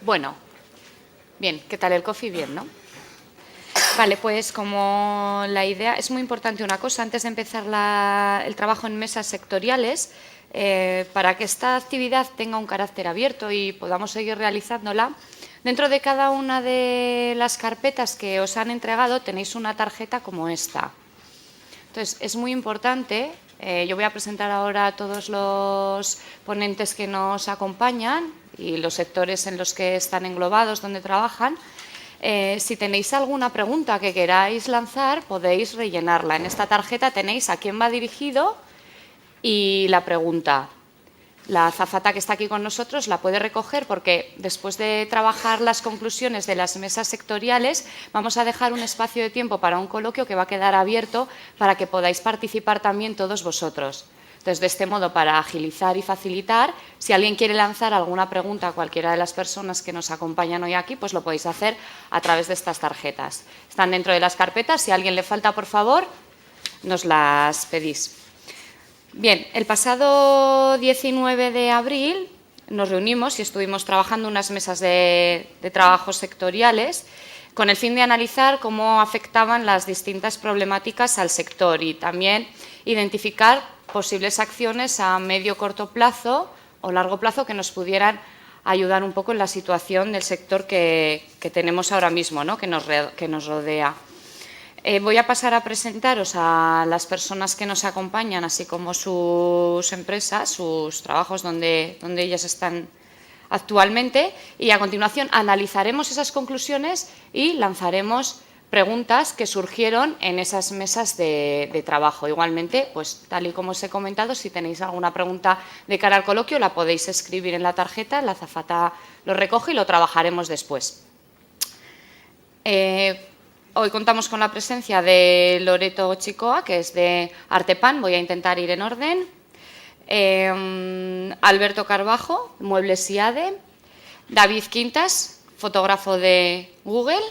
Bueno, bien, ¿qué tal el coffee? Bien, ¿no? Vale, pues como la idea es muy importante una cosa, antes de empezar el trabajo en mesas sectoriales, para que esta actividad tenga un carácter abierto y podamos seguir realizándola, dentro de cada una de las carpetas que os han entregado tenéis una tarjeta como esta. Entonces, es muy importante, yo voy a presentar ahora a todos los ponentes que nos acompañan y los sectores en los que están englobados, donde trabajan. Si tenéis alguna pregunta que queráis lanzar, podéis rellenarla. En esta tarjeta tenéis a quién va dirigido y la pregunta. La azafata que está aquí con nosotros la puede recoger porque después de trabajar las conclusiones de las mesas sectoriales vamos a dejar un espacio de tiempo para un coloquio que va a quedar abierto para que podáis participar también todos vosotros. Entonces, de este modo, para agilizar y facilitar, si alguien quiere lanzar alguna pregunta a cualquiera de las personas que nos acompañan hoy aquí, pues lo podéis hacer a través de estas tarjetas. Están dentro de las carpetas. Si a alguien le falta, por favor, nos las pedís. Bien, el pasado 19 de abril nos reunimos y estuvimos trabajando unas mesas de trabajo sectoriales con el fin de analizar cómo afectaban las distintas problemáticas al sector y también identificar posibles acciones a medio corto plazo o largo plazo que nos pudieran ayudar un poco en la situación del sector que tenemos ahora mismo, ¿no? que nos rodea. Voy a pasar a presentaros a las personas que nos acompañan, así como sus empresas, sus trabajos donde ellas están actualmente, y a continuación analizaremos esas conclusiones y lanzaremos preguntas que surgieron en esas mesas de trabajo. Igualmente, pues tal y como os he comentado, si tenéis alguna pregunta de cara al coloquio, la podéis escribir en la tarjeta, la azafata lo recoge y lo trabajaremos después. Hoy contamos con la presencia de Loreto Chicoa, que es de Artepan, voy a intentar ir en orden. Alberto Carbajo, Muebles IADE. David Quintas, fotógrafo de Google.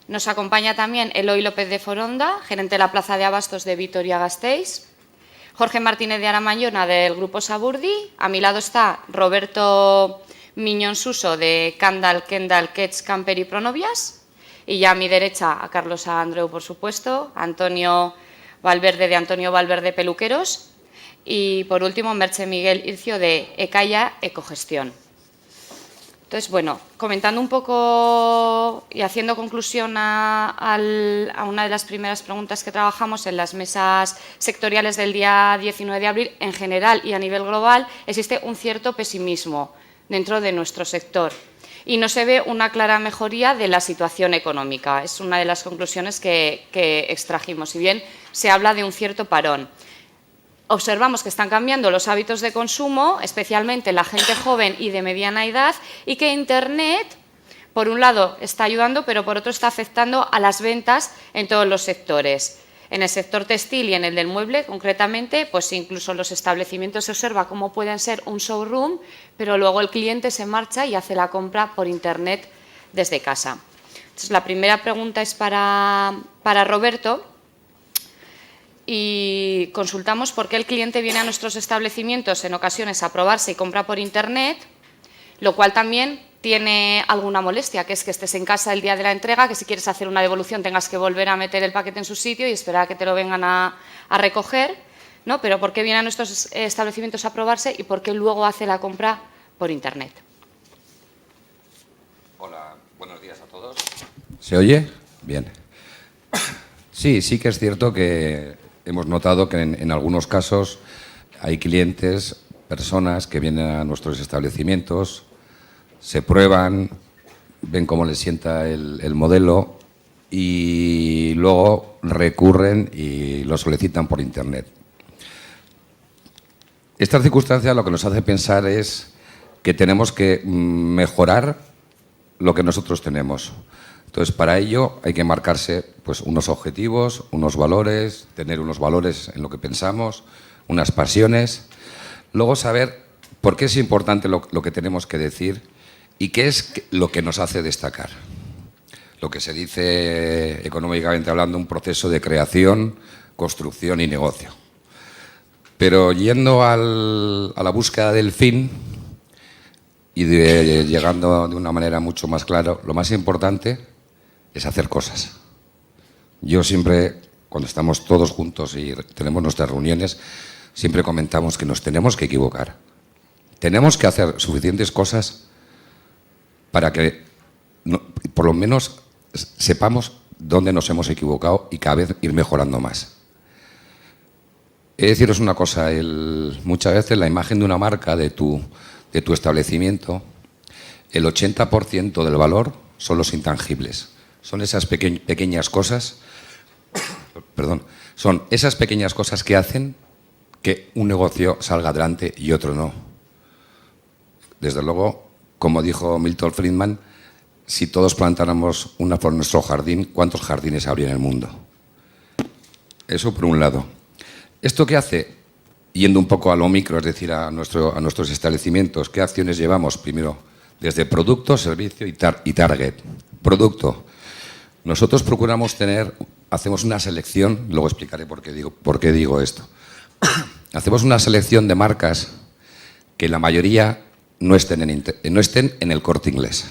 Nos acompaña también Eloy López de Foronda, gerente de la Plaza de Abastos de Vitoria-Gasteiz. Jorge Martínez de Aramayona, del Grupo Saburdi. A mi lado está Roberto Miñón Suso, de Candal, Kendall, Kets, Camper y Pronovias. Y ya a mi derecha a Carlos Andreu, por supuesto, Antonio Valverde, de Antonio Valverde Peluqueros. Y por último, Merche Miguel Ircio, de Ecaya Ecogestión. Entonces, bueno, comentando un poco y haciendo conclusión a una de las primeras preguntas que trabajamos en las mesas sectoriales del día 19 de abril, en general y a nivel global, existe un cierto pesimismo dentro de nuestro sector y no se ve una clara mejoría de la situación económica. Es una de las conclusiones que extrajimos. Si bien se habla de un cierto parón, observamos que están cambiando los hábitos de consumo, especialmente la gente joven y de mediana edad, y que Internet, por un lado, está ayudando, pero por otro está afectando a las ventas en todos los sectores. En el sector textil y en el del mueble, concretamente, pues incluso los establecimientos se observa cómo pueden ser un showroom, pero luego el cliente se marcha y hace la compra por Internet desde casa. Entonces, la primera pregunta es para Roberto. Y consultamos por qué el cliente viene a nuestros establecimientos en ocasiones a probarse y compra por Internet, lo cual también tiene alguna molestia, que es que estés en casa el día de la entrega, que si quieres hacer una devolución tengas que volver a meter el paquete en su sitio y esperar a que te lo vengan a recoger, ¿no? Pero ¿por qué viene a nuestros establecimientos a probarse y por qué luego hace la compra por Internet? Hola, buenos días a todos. ¿Se oye? Bien. Sí que es cierto que hemos notado que en algunos casos hay clientes, personas que vienen a nuestros establecimientos, se prueban, ven cómo les sienta el modelo y luego recurren y lo solicitan por Internet. Esta circunstancia lo que nos hace pensar es que tenemos que mejorar lo que nosotros tenemos. Entonces, para ello hay que marcarse pues, unos objetivos, unos valores, tener unos valores en lo que pensamos, unas pasiones. Luego saber por qué es importante lo que tenemos que decir y qué es lo que nos hace destacar. Lo que se dice económicamente hablando, un proceso de creación, construcción y negocio. Pero yendo a la búsqueda del fin y llegando de una manera mucho más clara, lo más importante es hacer cosas. Yo siempre, cuando estamos todos juntos y tenemos nuestras reuniones, siempre comentamos que nos tenemos que equivocar. Tenemos que hacer suficientes cosas para que por lo menos sepamos dónde nos hemos equivocado y cada vez ir mejorando más. He de deciros una cosa, muchas veces la imagen de una marca, de tu establecimiento, el 80% del valor son los intangibles. Son esas pequeñas cosas, perdón, son esas pequeñas cosas que hacen que un negocio salga adelante y otro no. Desde luego, como dijo Milton Friedman, si todos plantáramos una flor en nuestro jardín, ¿cuántos jardines habría en el mundo? Eso por un lado. ¿Esto qué hace? Yendo un poco a lo micro, es decir, a nuestros establecimientos, ¿qué acciones llevamos? Primero, desde producto, servicio y target. Producto. Nosotros procuramos hacemos una selección, luego explicaré por qué digo esto. Hacemos una selección de marcas que la mayoría no estén en el Corte Inglés.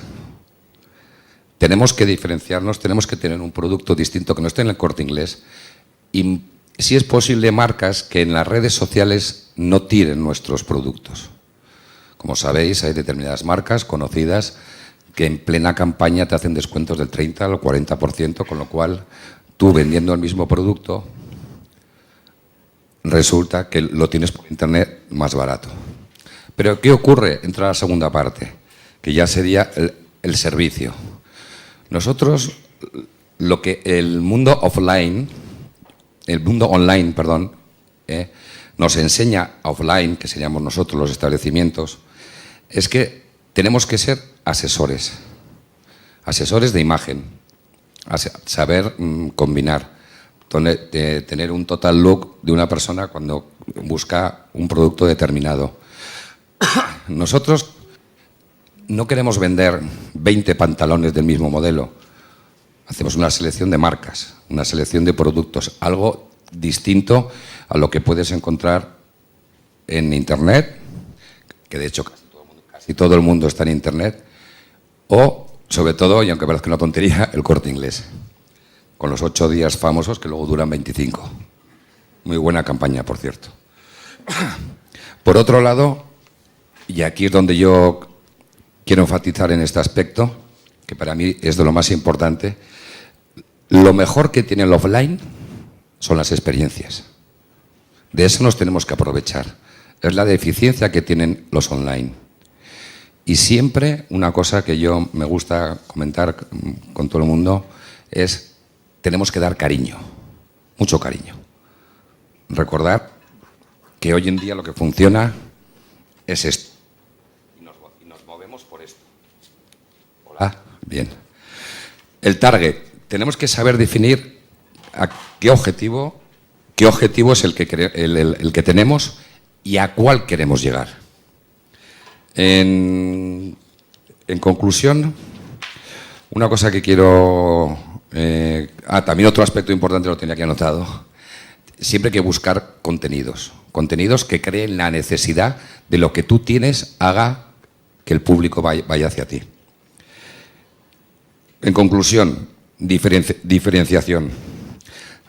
Tenemos que diferenciarnos, tenemos que tener un producto distinto que no esté en el Corte Inglés y, si es posible, marcas que en las redes sociales no tiren nuestros productos. Como sabéis, hay determinadas marcas conocidas que en plena campaña te hacen descuentos del 30 al 40%, con lo cual tú, vendiendo el mismo producto, resulta que lo tienes por internet más barato. Pero ¿qué ocurre? Entra la segunda parte, que ya sería el servicio. Nosotros, lo que el mundo online, nos enseña offline, que seríamos nosotros los establecimientos, es que tenemos que ser asesores de imagen, saber combinar, tener un total look de una persona cuando busca un producto determinado. Nosotros no queremos vender 20 pantalones del mismo modelo. Hacemos una selección de marcas, una selección de productos, algo distinto a lo que puedes encontrar en Internet, que de hecho casi todo el mundo está en Internet, o, sobre todo, y aunque parezca una tontería, el Corte Inglés, con los 8 días famosos que luego duran 25. Muy buena campaña, por cierto. Por otro lado, y aquí es donde yo quiero enfatizar en este aspecto, que para mí es de lo más importante, lo mejor que tiene el offline son las experiencias. De eso nos tenemos que aprovechar. Es la deficiencia que tienen los online. Y siempre una cosa que yo me gusta comentar con todo el mundo es: tenemos que dar cariño, mucho cariño. Recordad que hoy en día lo que funciona es esto. Y nos movemos por esto. Hola, bien. El target. Tenemos que saber definir a qué objetivo es el que tenemos y a cuál queremos llegar. En conclusión, una cosa que quiero... también otro aspecto importante, lo tenía aquí anotado. Siempre hay que buscar contenidos que creen la necesidad de lo que tú tienes, haga que el público vaya hacia ti. En conclusión, diferenciación.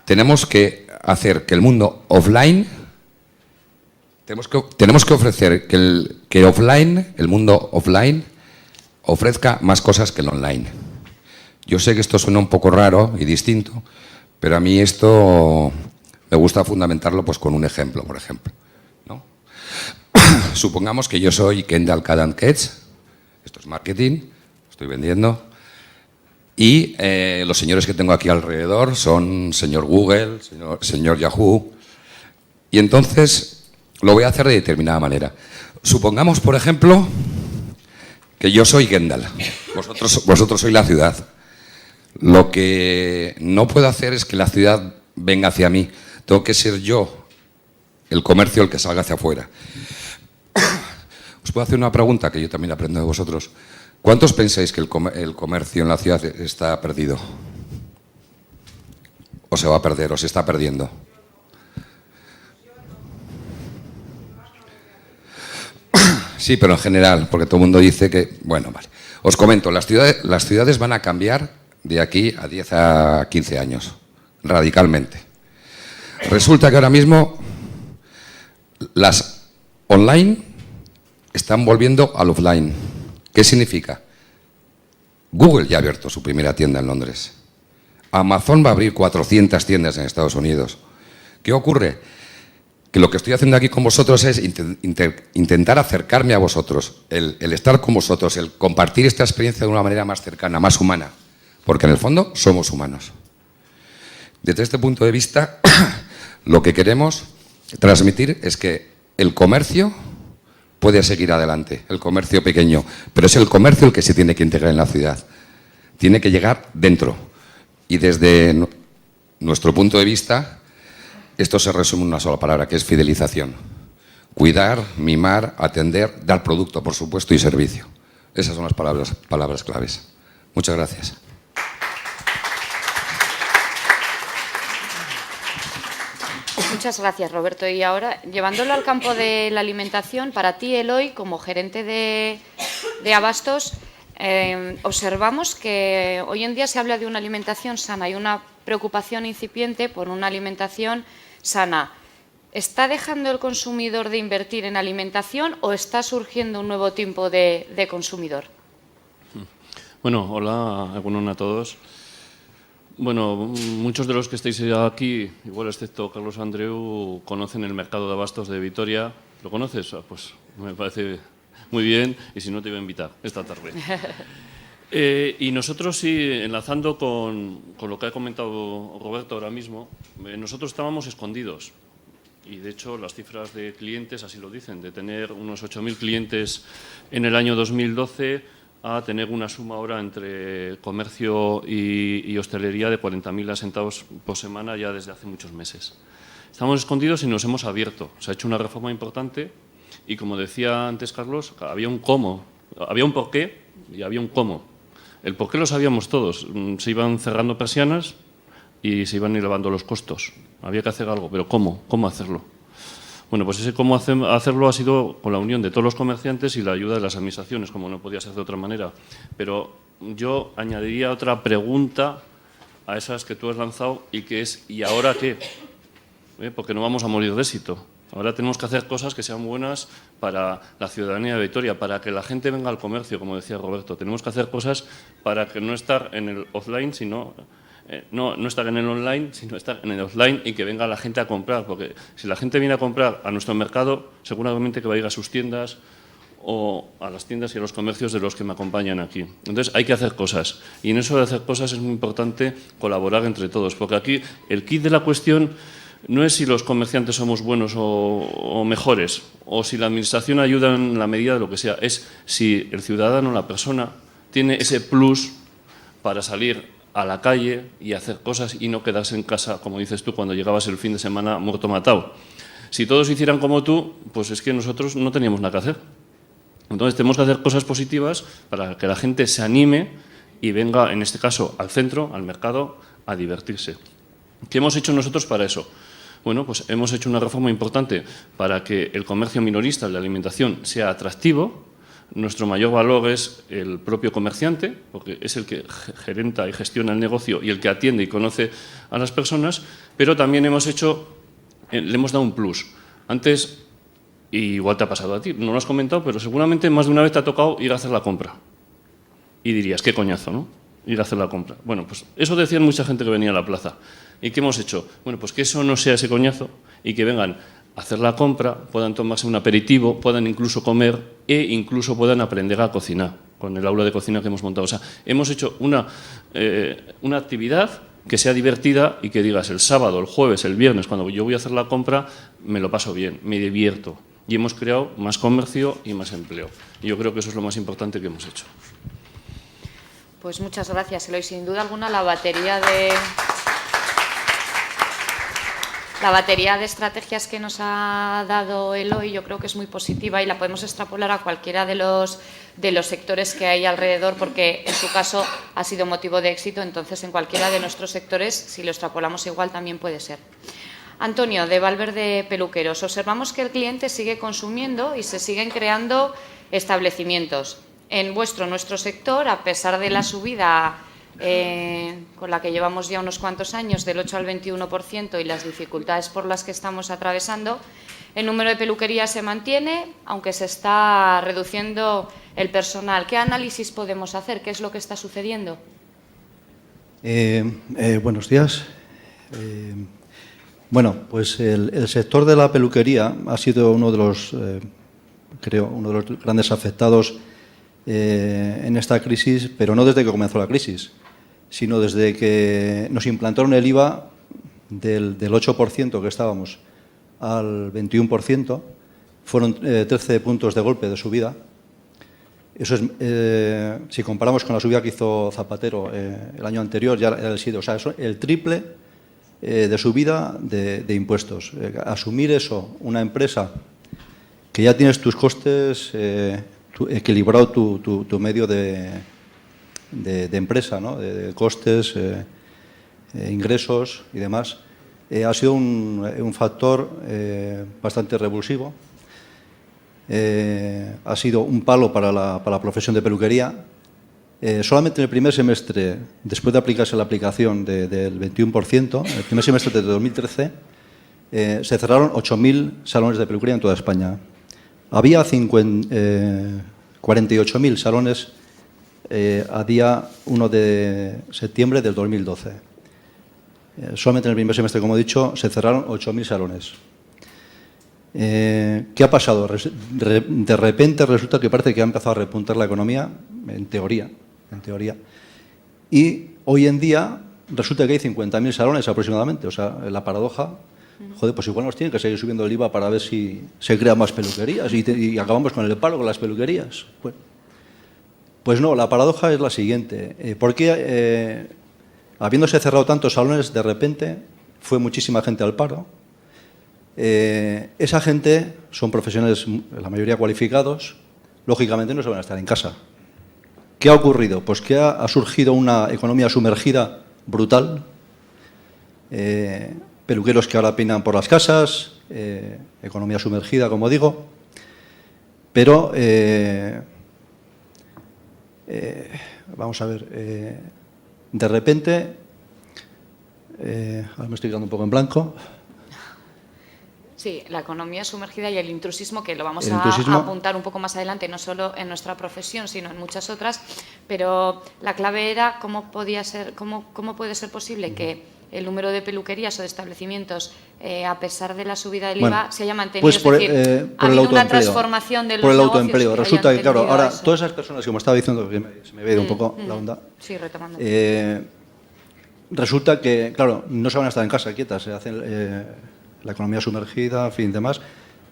Tenemos que hacer que el mundo offline, tenemos que ofrecer que el mundo offline ofrezca más cosas que el online. Yo sé que esto suena un poco raro y distinto, pero a mí esto me gusta fundamentarlo pues con un ejemplo, por ejemplo, ¿no? Supongamos que yo soy Kendall Cadent-Ketz, esto es marketing, estoy vendiendo, y los señores que tengo aquí alrededor son señor Google, señor Yahoo, y entonces lo voy a hacer de determinada manera. Supongamos, por ejemplo, que yo soy Kendall, vosotros sois la ciudad. Lo que no puedo hacer es que la ciudad venga hacia mí. Tengo que ser yo, el comercio, el que salga hacia afuera. Os puedo hacer una pregunta que yo también aprendo de vosotros. ¿Cuántos pensáis que el comercio en la ciudad está perdido? ¿O se va a perder, o se está perdiendo? Sí, pero en general, porque todo el mundo dice que... Bueno, vale. Os comento, las ciudades van a cambiar de aquí a 10 a 15 años, radicalmente. Resulta que ahora mismo las online están volviendo al offline. ¿Qué significa? Google ya ha abierto su primera tienda en Londres. Amazon va a abrir 400 tiendas en Estados Unidos. ¿Qué ocurre? Que lo que estoy haciendo aquí con vosotros es intentar acercarme a vosotros, el estar con vosotros, el compartir esta experiencia de una manera más cercana, más humana, porque en el fondo somos humanos. Desde este punto de vista, lo que queremos transmitir es que el comercio puede seguir adelante, el comercio pequeño, pero es el comercio el que se tiene que integrar en la ciudad. Tiene que llegar dentro. Y desde nuestro punto de vista, esto se resume en una sola palabra, que es fidelización. Cuidar, mimar, atender, dar producto, por supuesto, y servicio. Esas son las palabras claves. Muchas gracias. Muchas gracias, Roberto. Y ahora, llevándolo al campo de la alimentación, para ti, Eloy, como gerente de Abastos, observamos que hoy en día se habla de una alimentación sana. Hay una preocupación incipiente por una alimentación sana. ¿Está dejando el consumidor de invertir en alimentación o está surgiendo un nuevo tipo de consumidor? Bueno, hola, egunon a todos. Bueno, muchos de los que estáis aquí, igual excepto Carlos Andreu, conocen el mercado de abastos de Vitoria. ¿Lo conoces? Pues me parece muy bien, y si no te iba a invitar esta tarde. Y nosotros sí, enlazando con lo que ha comentado Roberto ahora mismo, nosotros estábamos escondidos. Y de hecho las cifras de clientes así lo dicen, de tener unos 8.000 clientes en el año 2012 a tener una suma ahora entre comercio y hostelería de 40.000 asentados por semana ya desde hace muchos meses. Estamos escondidos y nos hemos abierto. Se ha hecho una reforma importante y, como decía antes Carlos, había un cómo, había un porqué y había un cómo. El porqué lo sabíamos todos. Se iban cerrando persianas y se iban elevando los costos. Había que hacer algo, pero ¿cómo? ¿Cómo hacerlo? Bueno, pues ese cómo hacerlo ha sido con la unión de todos los comerciantes y la ayuda de las administraciones, como no podía ser de otra manera. Pero yo añadiría otra pregunta a esas que tú has lanzado y que es ¿y ahora qué? Porque no vamos a morir de éxito. Ahora tenemos que hacer cosas que sean buenas para la ciudadanía de Vitoria, para que la gente venga al comercio, como decía Roberto. Tenemos que hacer cosas para que no estar en el offline, sino... No estar en el online, sino estar en el offline y que venga la gente a comprar, porque si la gente viene a comprar a nuestro mercado, seguramente que va a ir a sus tiendas o a las tiendas y a los comercios de los que me acompañan aquí. Entonces hay que hacer cosas, y en eso de hacer cosas es muy importante colaborar entre todos, porque aquí el kit de la cuestión no es si los comerciantes somos buenos o mejores, o si la administración ayuda en la medida de lo que sea, es si el ciudadano, la persona, tiene ese plus para salir a la calle y hacer cosas y no quedarse en casa, como dices tú, cuando llegabas el fin de semana muerto matado. Si todos hicieran como tú, pues es que nosotros no teníamos nada que hacer. Entonces tenemos que hacer cosas positivas para que la gente se anime y venga, en este caso, al centro, al mercado, a divertirse. ¿Qué hemos hecho nosotros para eso? Bueno, pues hemos hecho una reforma importante para que el comercio minorista, el de alimentación, sea atractivo. Nuestro mayor valor es el propio comerciante, porque es el que gerenta y gestiona el negocio y el que atiende y conoce a las personas, pero también le hemos dado un plus. Antes, y igual te ha pasado a ti, no lo has comentado, pero seguramente más de una vez te ha tocado ir a hacer la compra. Y dirías, qué coñazo, ¿no? Ir a hacer la compra. Bueno, pues eso decían mucha gente que venía a la plaza. ¿Y qué hemos hecho? Bueno, pues que eso no sea ese coñazo y que vengan hacer la compra, puedan tomarse un aperitivo, puedan incluso comer e incluso puedan aprender a cocinar con el aula de cocina que hemos montado. O sea, hemos hecho una actividad que sea divertida y que digas el sábado, el jueves, el viernes, cuando yo voy a hacer la compra, me lo paso bien, me divierto. Y hemos creado más comercio y más empleo. Y yo creo que eso es lo más importante que hemos hecho. Pues muchas gracias, Eloy. Sin duda alguna, la batería de estrategias que nos ha dado Eloy yo creo que es muy positiva y la podemos extrapolar a cualquiera de los sectores que hay alrededor, porque en su caso ha sido motivo de éxito, entonces en cualquiera de nuestros sectores, si lo extrapolamos igual, también puede ser. Antonio, de Valverde Peluqueros, observamos que el cliente sigue consumiendo y se siguen creando establecimientos. En nuestro sector, a pesar de la subida con la que llevamos ya unos cuantos años, del 8 al 21%, y las dificultades por las que estamos atravesando, el número de peluquerías se mantiene, aunque se está reduciendo el personal. ¿Qué análisis podemos hacer? ¿Qué es lo que está sucediendo? Buenos días. Bueno, pues el sector de la peluquería ha sido uno de los, creo, uno de los grandes afectados en esta crisis, pero no desde que comenzó la crisis, sino desde que nos implantaron el IVA del 8% que estábamos al 21%, fueron 13 puntos de golpe de subida. Eso es, si comparamos con la subida que hizo Zapatero el año anterior, ya era o sea, eso, el triple de subida de impuestos. Asumir eso, una empresa que ya tienes tus costes equilibrado, tu medio de empresa, ¿no? de costes, ingresos y demás, ha sido un factor bastante revulsivo. Ha sido un palo para la profesión de peluquería. Solamente en el primer semestre, después de aplicarse la aplicación del 21%, el primer semestre de 2013, se cerraron 8.000 salones de peluquería en toda España. Había 48.000 salones a día 1 de septiembre del 2012. Solamente en el primer semestre, como he dicho, se cerraron 8.000 salones. ¿Qué ha pasado? De repente resulta que parece que ha empezado a repuntar la economía, en teoría. Y hoy en día resulta que hay 50.000 salones aproximadamente. O sea, la paradoja, joder, pues igual nos tienen que seguir subiendo el IVA para ver si se crean más peluquerías y acabamos con el paro con las peluquerías. Pues no, la paradoja es la siguiente. ¿Por qué, habiéndose cerrado tantos salones, de repente fue muchísima gente al paro? Esa gente son profesionales, la mayoría cualificados, lógicamente no se van a estar en casa. ¿Qué ha ocurrido? Pues que ha surgido una economía sumergida brutal, peluqueros que ahora peinan por las casas, economía sumergida, como digo, pero vamos a ver, de repente, ahora me estoy quedando un poco en blanco. Sí, la economía sumergida y el intrusismo, que lo vamos a apuntar un poco más adelante, no solo en nuestra profesión, sino en muchas otras, pero la clave era cómo puede ser posible que el número de peluquerías o de establecimientos, a pesar de la subida del IVA, se haya mantenido. Pues por, es decir, ha habido una transformación de los por el negocios autoempleo. que Resulta que, claro, ahora eso. todas esas personas, como estaba diciendo, que se me había ido un poco la onda, sí, retomando. Resulta que, claro, no se van a estar en casa quietas, se hacen la economía sumergida, en fin, demás.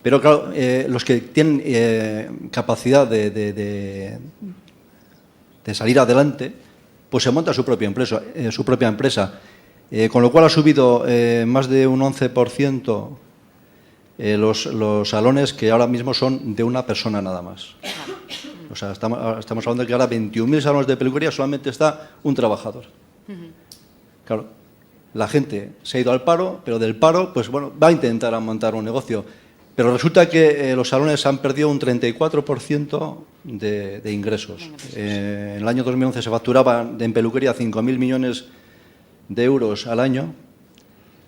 Pero, claro, los que tienen capacidad de salir adelante, pues se monta su propia empresa. Con lo cual ha subido más de un 11% los salones, que ahora mismo son de una persona nada más. O sea, estamos hablando de que ahora 21.000 salones de peluquería solamente está un trabajador. Claro, la gente se ha ido al paro, pero del paro, pues bueno, va a intentar montar un negocio. Pero resulta que los salones han perdido un 34% de ingresos. En el año 2011 se facturaba en peluquería 5.000 millones de euros al año.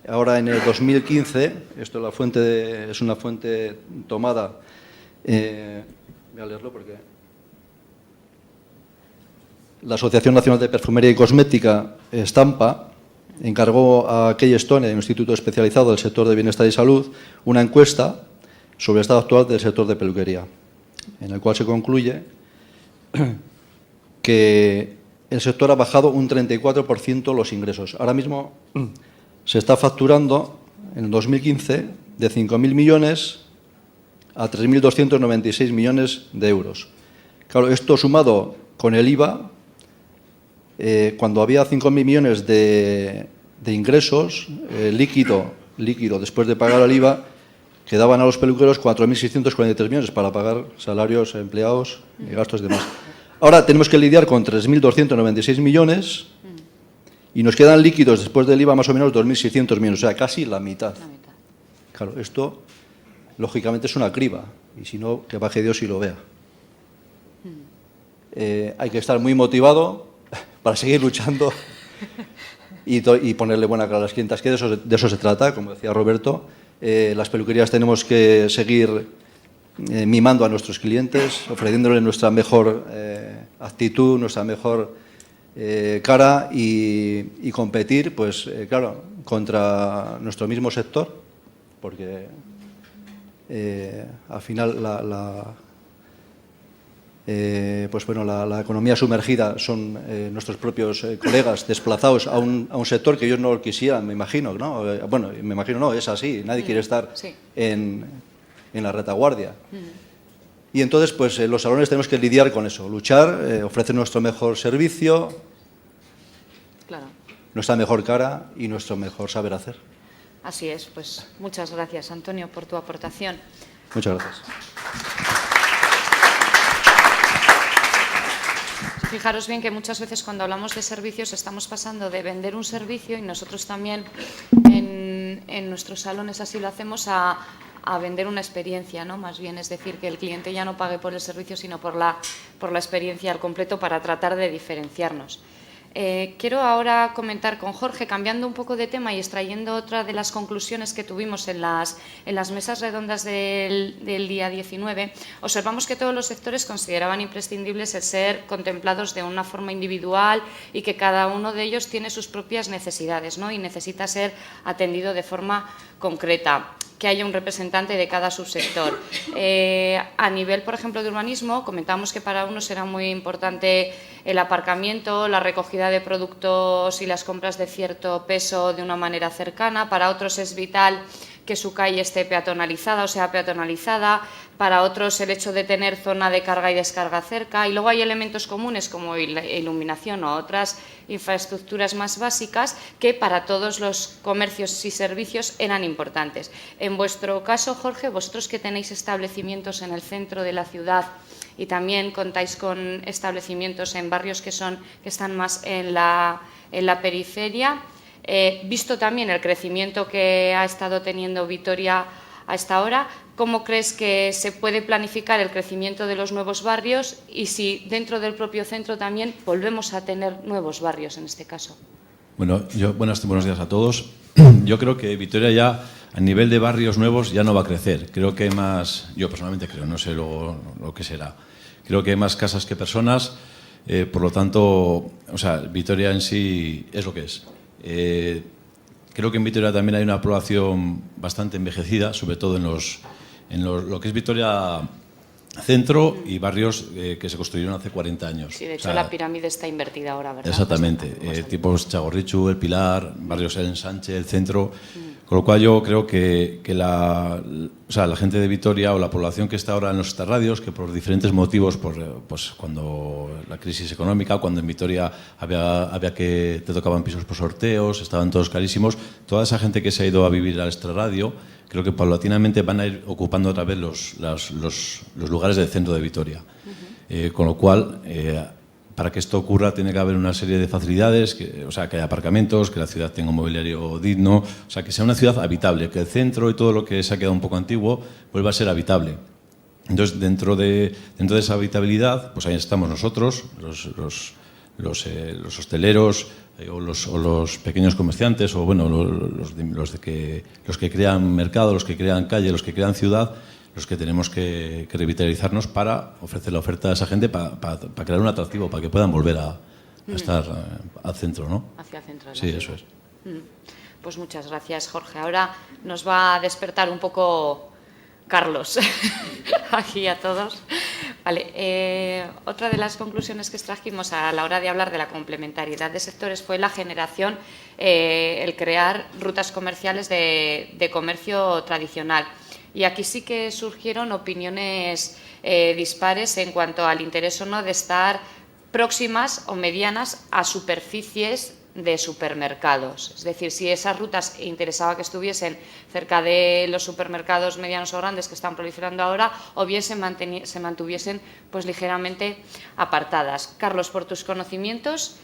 Ahora en el 2015, esto es una fuente tomada, voy a leerlo porque la Asociación Nacional de Perfumería y Cosmética, Estampa, encargó a Keystone, un instituto especializado del sector de bienestar y salud, una encuesta sobre el estado actual del sector de peluquería, en el cual se concluye que el sector ha bajado un 34% los ingresos. Ahora mismo se está facturando, en el 2015, de 5.000 millones a 3.296 millones de euros. Claro, esto sumado con el IVA, cuando había 5.000 millones de ingresos líquido, después de pagar el IVA, quedaban a los peluqueros 4.643 millones para pagar salarios, empleados y gastos y demás. Ahora tenemos que lidiar con 3.296 millones y nos quedan líquidos después del IVA más o menos 2.600 millones, o sea, casi la mitad. Claro, esto lógicamente es una criba, y si no, que baje Dios y lo vea. Hay que estar muy motivado para seguir luchando y ponerle buena cara a las clientas, que de eso se trata, como decía Roberto. Las peluquerías tenemos que seguir mimando a nuestros clientes, ofreciéndoles nuestra mejor actitud, nuestra mejor cara y competir, pues claro, contra nuestro mismo sector, porque al final la economía sumergida son nuestros propios colegas desplazados a un sector que ellos no quisieran, me imagino, ¿no? Bueno, me imagino no, es así, nadie quiere estar en la retaguardia. Y entonces, pues los salones tenemos que lidiar con eso, luchar, ofrecer nuestro mejor servicio, nuestra mejor cara y nuestro mejor saber hacer. Así es, pues muchas gracias, Antonio, por tu aportación. Muchas gracias. Fijaros bien que muchas veces cuando hablamos de servicios estamos pasando de vender un servicio, y nosotros también en nuestros salones así lo hacemos, a vender una experiencia, ¿no? Más bien, es decir, que el cliente ya no pague por el servicio, sino por la experiencia al completo, para tratar de diferenciarnos. Quiero ahora comentar con Jorge, cambiando un poco de tema y extrayendo otra de las conclusiones que tuvimos en las mesas redondas del día 19. Observamos que todos los sectores consideraban imprescindibles el ser contemplados de una forma individual y que cada uno de ellos tiene sus propias necesidades, ¿no? Y necesita ser atendido de forma concreta, que haya un representante de cada subsector. A nivel, por ejemplo, de urbanismo, comentamos que para unos era muy importante el aparcamiento, la recogida de productos y las compras de cierto peso de una manera cercana. Para otros es vital que su calle esté peatonalizada o sea peatonalizada. Para otros el hecho de tener zona de carga y descarga cerca. Y luego hay elementos comunes como iluminación o otras infraestructuras más básicas que para todos los comercios y servicios eran importantes. En vuestro caso, Jorge, vosotros que tenéis establecimientos en el centro de la ciudad y también contáis con establecimientos en barrios que están más en la periferia, visto también el crecimiento que ha estado teniendo Vitoria hasta ahora, ¿cómo crees que se puede planificar el crecimiento de los nuevos barrios y si dentro del propio centro también volvemos a tener nuevos barrios en este caso? Bueno, buenos días a todos. Yo creo que Vitoria ya, a nivel de barrios nuevos, ya no va a crecer. Creo que hay más, yo personalmente creo, no sé luego lo que será. Creo que hay más casas que personas, por lo tanto, o sea, Vitoria en sí es lo que es. Creo que en Vitoria también hay una población bastante envejecida, sobre todo en lo que es Vitoria Centro y barrios que se construyeron hace 40 años. Sí, de hecho la pirámide está invertida ahora, ¿verdad? Exactamente, tipos Chagorrichu, El Pilar, barrios El Sánchez, el centro. Con lo cual yo creo que la gente de Vitoria o la población que está ahora en los extrarradios, que por diferentes motivos, pues cuando la crisis económica, cuando en Vitoria había que te tocaban pisos por sorteos, estaban todos carísimos, toda esa gente que se ha ido a vivir al extrarradio, creo que paulatinamente van a ir ocupando otra vez los lugares del centro de Vitoria. Con lo cual, para que esto ocurra tiene que haber una serie de facilidades, que haya aparcamientos, que la ciudad tenga un mobiliario digno, o sea, que sea una ciudad habitable, que el centro y todo lo que se ha quedado un poco antiguo vuelva a ser habitable. Entonces, dentro de esa habitabilidad, pues ahí estamos nosotros, los hosteleros o los pequeños comerciantes, o bueno, los que crean mercado, los que crean calle, los que crean ciudad, los que tenemos que revitalizarnos para ofrecer la oferta a esa gente, para crear un atractivo, para que puedan volver a estar al centro, ¿no? Hacia el centro de la Sí, ciudad. eso es. Pues muchas gracias, Jorge. Ahora nos va a despertar un poco Carlos, aquí a todos. Vale, otra de las conclusiones que extrajimos a la hora de hablar de la complementariedad de sectores fue la generación, el crear rutas comerciales de comercio tradicional. Y aquí sí que surgieron opiniones dispares en cuanto al interés o no de estar próximas o medianas a superficies de supermercados. Es decir, si esas rutas interesaba que estuviesen cerca de los supermercados medianos o grandes que están proliferando ahora, o bien se mantuviesen pues ligeramente apartadas. Carlos, por tus conocimientos,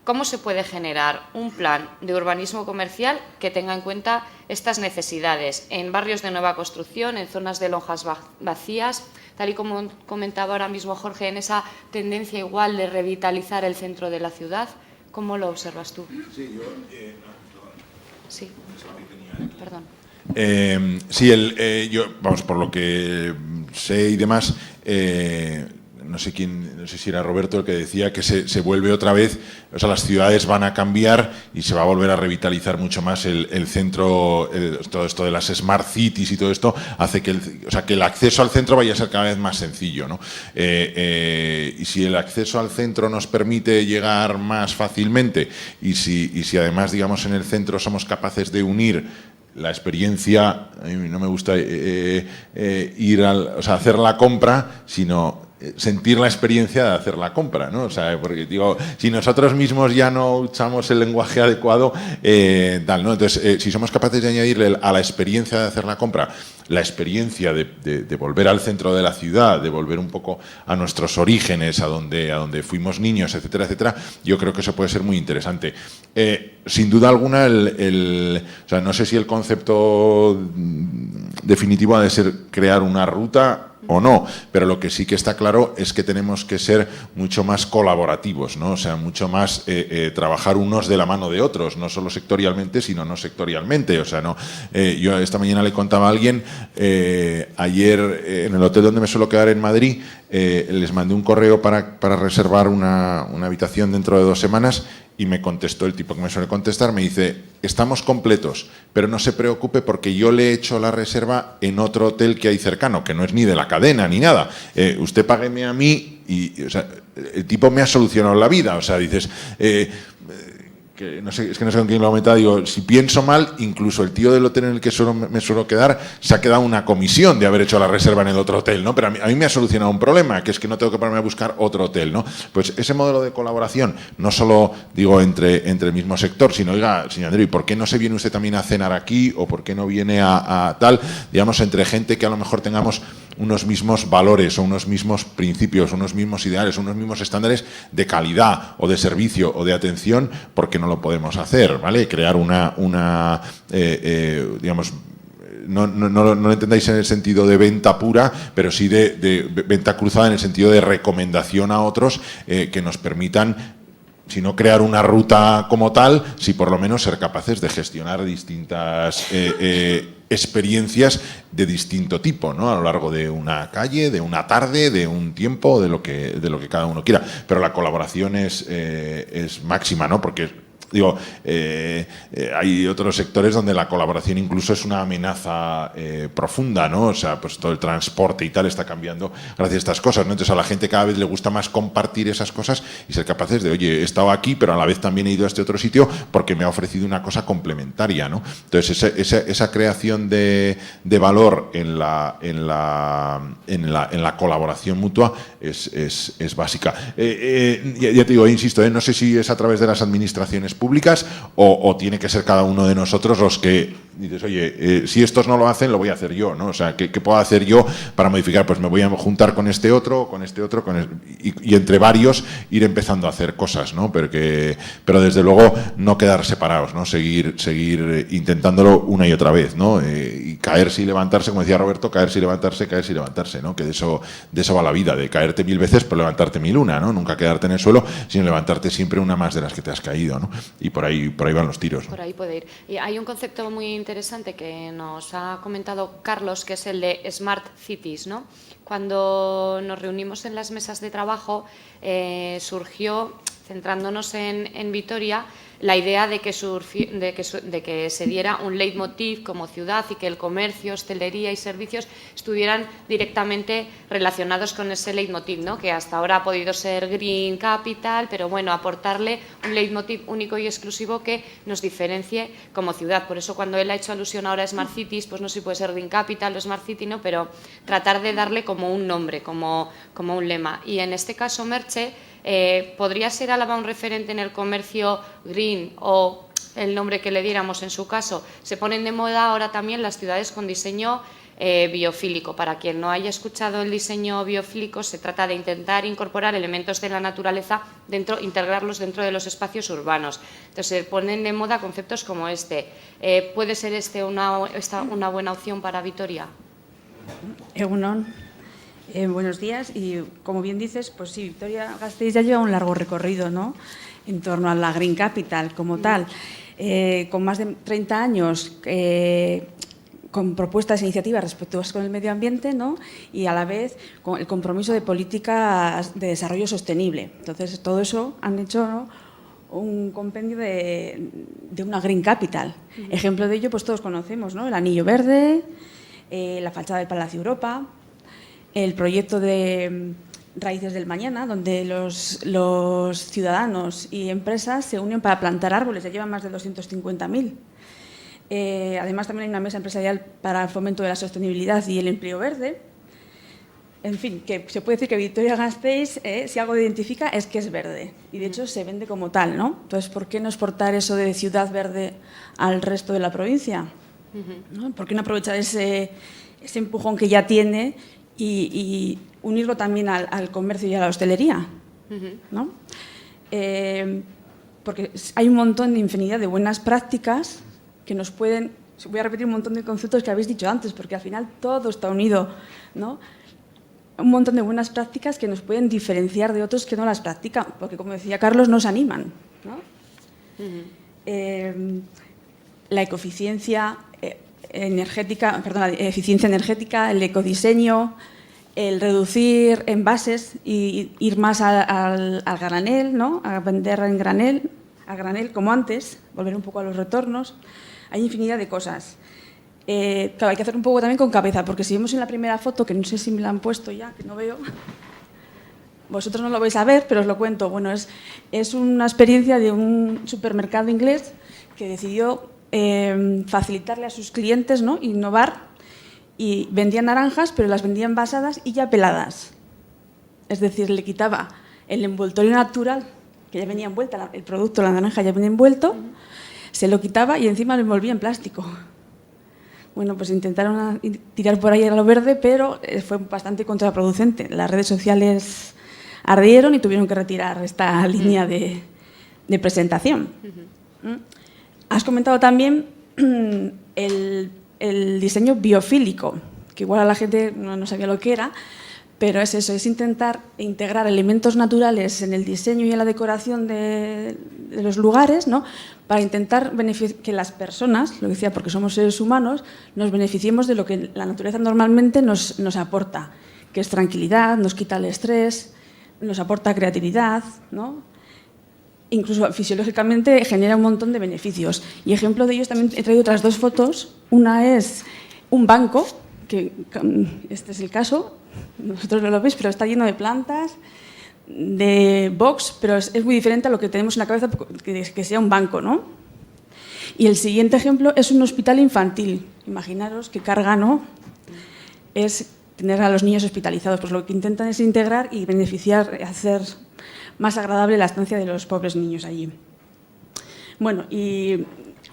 ¿cómo se puede generar un plan de urbanismo comercial que tenga en cuenta estas necesidades en barrios de nueva construcción, en zonas de lonjas vacías, tal y como comentaba ahora mismo Jorge, en esa tendencia igual de revitalizar el centro de la ciudad? ¿Cómo lo observas tú? Sí, yo... Sí, perdón. Sí, yo, vamos, por lo que sé y demás, no sé si era Roberto el que decía que se vuelve otra vez, o sea, las ciudades van a cambiar y se va a volver a revitalizar mucho más el centro, todo esto de las smart cities y todo esto hace que el acceso al centro vaya a ser cada vez más sencillo, ¿no? Y si el acceso al centro nos permite llegar más fácilmente y si además, digamos, en el centro somos capaces de unir la experiencia, a mí no me gusta hacer la compra, sino sentir la experiencia de hacer la compra, ¿no? O sea, porque digo, si nosotros mismos ya no usamos el lenguaje adecuado, tal, ¿no? Entonces, si somos capaces de añadirle a la experiencia de hacer la compra la experiencia de volver al centro de la ciudad, de volver un poco a nuestros orígenes, a donde fuimos niños, etcétera, etcétera, yo creo que eso puede ser muy interesante. Sin duda alguna, o sea, no sé si el concepto definitivo ha de ser crear una ruta o no, pero lo que sí que está claro es que tenemos que ser mucho más colaborativos, ¿no? O sea, mucho más trabajar unos de la mano de otros, no solo sectorialmente, sino no sectorialmente. O sea, no. Yo esta mañana le contaba a alguien, ayer en el hotel donde me suelo quedar en Madrid, les mandé un correo para reservar una habitación dentro de 2 semanas. Y me contestó el tipo que me suele contestar, me dice, estamos completos, pero no se preocupe porque yo le he hecho la reserva en otro hotel que hay cercano, que no es ni de la cadena ni nada. Usted págueme a mí y, o sea, el tipo me ha solucionado la vida. O sea, dices... que no sé con quién lo aumenta, digo, si pienso mal, incluso el tío del hotel en el que me suelo quedar se ha quedado una comisión de haber hecho la reserva en el otro hotel, ¿no? Pero a mí me ha solucionado un problema, que es que no tengo que ponerme a buscar otro hotel, ¿no? Pues ese modelo de colaboración, no solo, digo, entre el mismo sector, sino, oiga, señor Andreu, ¿y por qué no se viene usted también a cenar aquí? ¿O por qué no viene a tal? Digamos, entre gente que a lo mejor tengamos unos mismos valores o unos mismos principios, unos mismos ideales, unos mismos estándares de calidad o de servicio o de atención, porque no lo podemos hacer, ¿vale? Crear digamos, no lo entendáis en el sentido de venta pura, pero sí de venta cruzada en el sentido de recomendación a otros que nos permitan, si no crear una ruta como tal, si por lo menos ser capaces de gestionar distintas experiencias de distinto tipo, ¿no? A lo largo de una calle, de una tarde, de un tiempo, de lo que cada uno quiera. Pero la colaboración es máxima, ¿no? Porque digo, hay otros sectores donde la colaboración incluso es una amenaza profunda, ¿no? O sea, pues todo el transporte y tal está cambiando gracias a estas cosas, ¿no? Entonces a la gente cada vez le gusta más compartir esas cosas y ser capaces de, oye, he estado aquí, pero a la vez también he ido a este otro sitio porque me ha ofrecido una cosa complementaria, ¿no? Entonces esa creación de valor en la colaboración mutua es básica. Ya te digo, insisto, no sé si es a través de las administraciones públicas o tiene que ser cada uno de nosotros los que dices, oye, si estos no lo hacen, lo voy a hacer yo, ¿no? O sea, ¿qué puedo hacer yo para modificar? Pues me voy a juntar con este otro, y entre varios ir empezando a hacer cosas, ¿no? Pero desde luego no quedar separados, ¿no? Seguir intentándolo una y otra vez, ¿no? Y caerse y levantarse, como decía Roberto, caerse y levantarse, ¿no? Que de eso va la vida, de caerte 1000 veces, pero levantarte 1001, ¿no? Nunca quedarte en el suelo, sino levantarte siempre una más de las que te has caído, ¿no? Y por ahí van los tiros, ¿no? Por ahí puede ir. Y hay un concepto muy interesante que nos ha comentado Carlos, que es el de Smart Cities, ¿no? Cuando nos reunimos en las mesas de trabajo, surgió, centrándonos en Vitoria, la idea de que se diera un leitmotiv como ciudad y que el comercio, hostelería y servicios estuvieran directamente relacionados con ese leitmotiv, ¿no? Que hasta ahora ha podido ser Green Capital, pero bueno, aportarle un leitmotiv único y exclusivo que nos diferencie como ciudad. Por eso cuando él ha hecho alusión ahora a Smart Cities, pues no sé si puede ser Green Capital o Smart City, ¿no? Pero tratar de darle como un nombre, como un lema. Y en este caso, Merche, ¿podría ser Álava un referente en el comercio green o el nombre que le diéramos en su caso? Se ponen de moda ahora también las ciudades con diseño biofílico. Para quien no haya escuchado el diseño biofílico, se trata de intentar incorporar elementos de la naturaleza, integrarlos dentro de los espacios urbanos. Entonces se ponen de moda conceptos como este. ¿Puede ser una buena opción para Vitoria? Egunon. Buenos días, y como bien dices, pues sí, Vitoria-Gasteiz ya lleva un largo recorrido, ¿no?, en torno a la Green Capital como tal, con más de 30 años, con propuestas e iniciativas respetuosas con el medio ambiente, ¿no?, y a la vez con el compromiso de políticas de desarrollo sostenible. Entonces, todo eso han hecho, ¿no?, un compendio de una Green Capital. Ejemplo de ello, pues todos conocemos, ¿no?, el Anillo Verde, la fachada del Palacio Europa, el proyecto de Raíces del Mañana, donde los ciudadanos y empresas se unen para plantar árboles, ya llevan más de 250.000. Además, también hay una mesa empresarial para el fomento de la sostenibilidad y el empleo verde. En fin, que se puede decir que Vitoria-Gasteiz, si algo identifica, es que es verde. Y de hecho se vende como tal, ¿no? Entonces, ¿por qué no exportar eso de ciudad verde al resto de la provincia? ¿No? ¿Por qué no aprovechar ese empujón que ya tiene y unirlo también al comercio y a la hostelería? ¿No? Porque hay un montón de infinidad de buenas prácticas que nos pueden... Voy a repetir un montón de conceptos que habéis dicho antes, porque al final todo está unido, ¿no? Un montón de buenas prácticas que nos pueden diferenciar de otros que no las practican, porque, como decía Carlos, nos animan, ¿no? La eficiencia energética, el ecodiseño, el reducir envases y ir más al granel, ¿no?, a vender a granel como antes, volver un poco a los retornos. Hay infinidad de cosas. Claro, hay que hacer un poco también con cabeza, porque si vemos en la primera foto, que no sé si me la han puesto ya, que no veo, vosotros no lo vais a ver, pero os lo cuento. Bueno, es una experiencia de un supermercado inglés que decidió facilitarle a sus clientes, ¿no?, innovar, y vendían naranjas, pero las vendían envasadas y ya peladas. Es decir, le quitaba el envoltorio natural, que ya venía envuelta, el producto, la naranja ya venía envuelto, se lo quitaba y encima lo envolvía en plástico. Bueno, pues intentaron tirar por ahí a lo verde, pero fue bastante contraproducente. Las redes sociales ardieron y tuvieron que retirar esta línea de presentación. Has comentado también el diseño biofílico, que igual a la gente no sabía lo que era, pero es eso, es intentar integrar elementos naturales en el diseño y en la decoración de los lugares, ¿no?, para intentar que las personas, lo decía porque somos seres humanos, nos beneficiemos de lo que la naturaleza normalmente nos aporta, que es tranquilidad, nos quita el estrés, nos aporta creatividad, ¿no? Incluso fisiológicamente genera un montón de beneficios. Y ejemplo de ellos también he traído otras dos fotos. Una es un banco, que este es el caso, vosotros no lo veis, pero está lleno de plantas, de box, pero es muy diferente a lo que tenemos en la cabeza que sea un banco, ¿no? Y el siguiente ejemplo es un hospital infantil. Imaginaros qué carga, ¿no?, es tener a los niños hospitalizados. Pues lo que intentan es integrar y beneficiar, hacer más agradable la estancia de los pobres niños allí. Bueno, y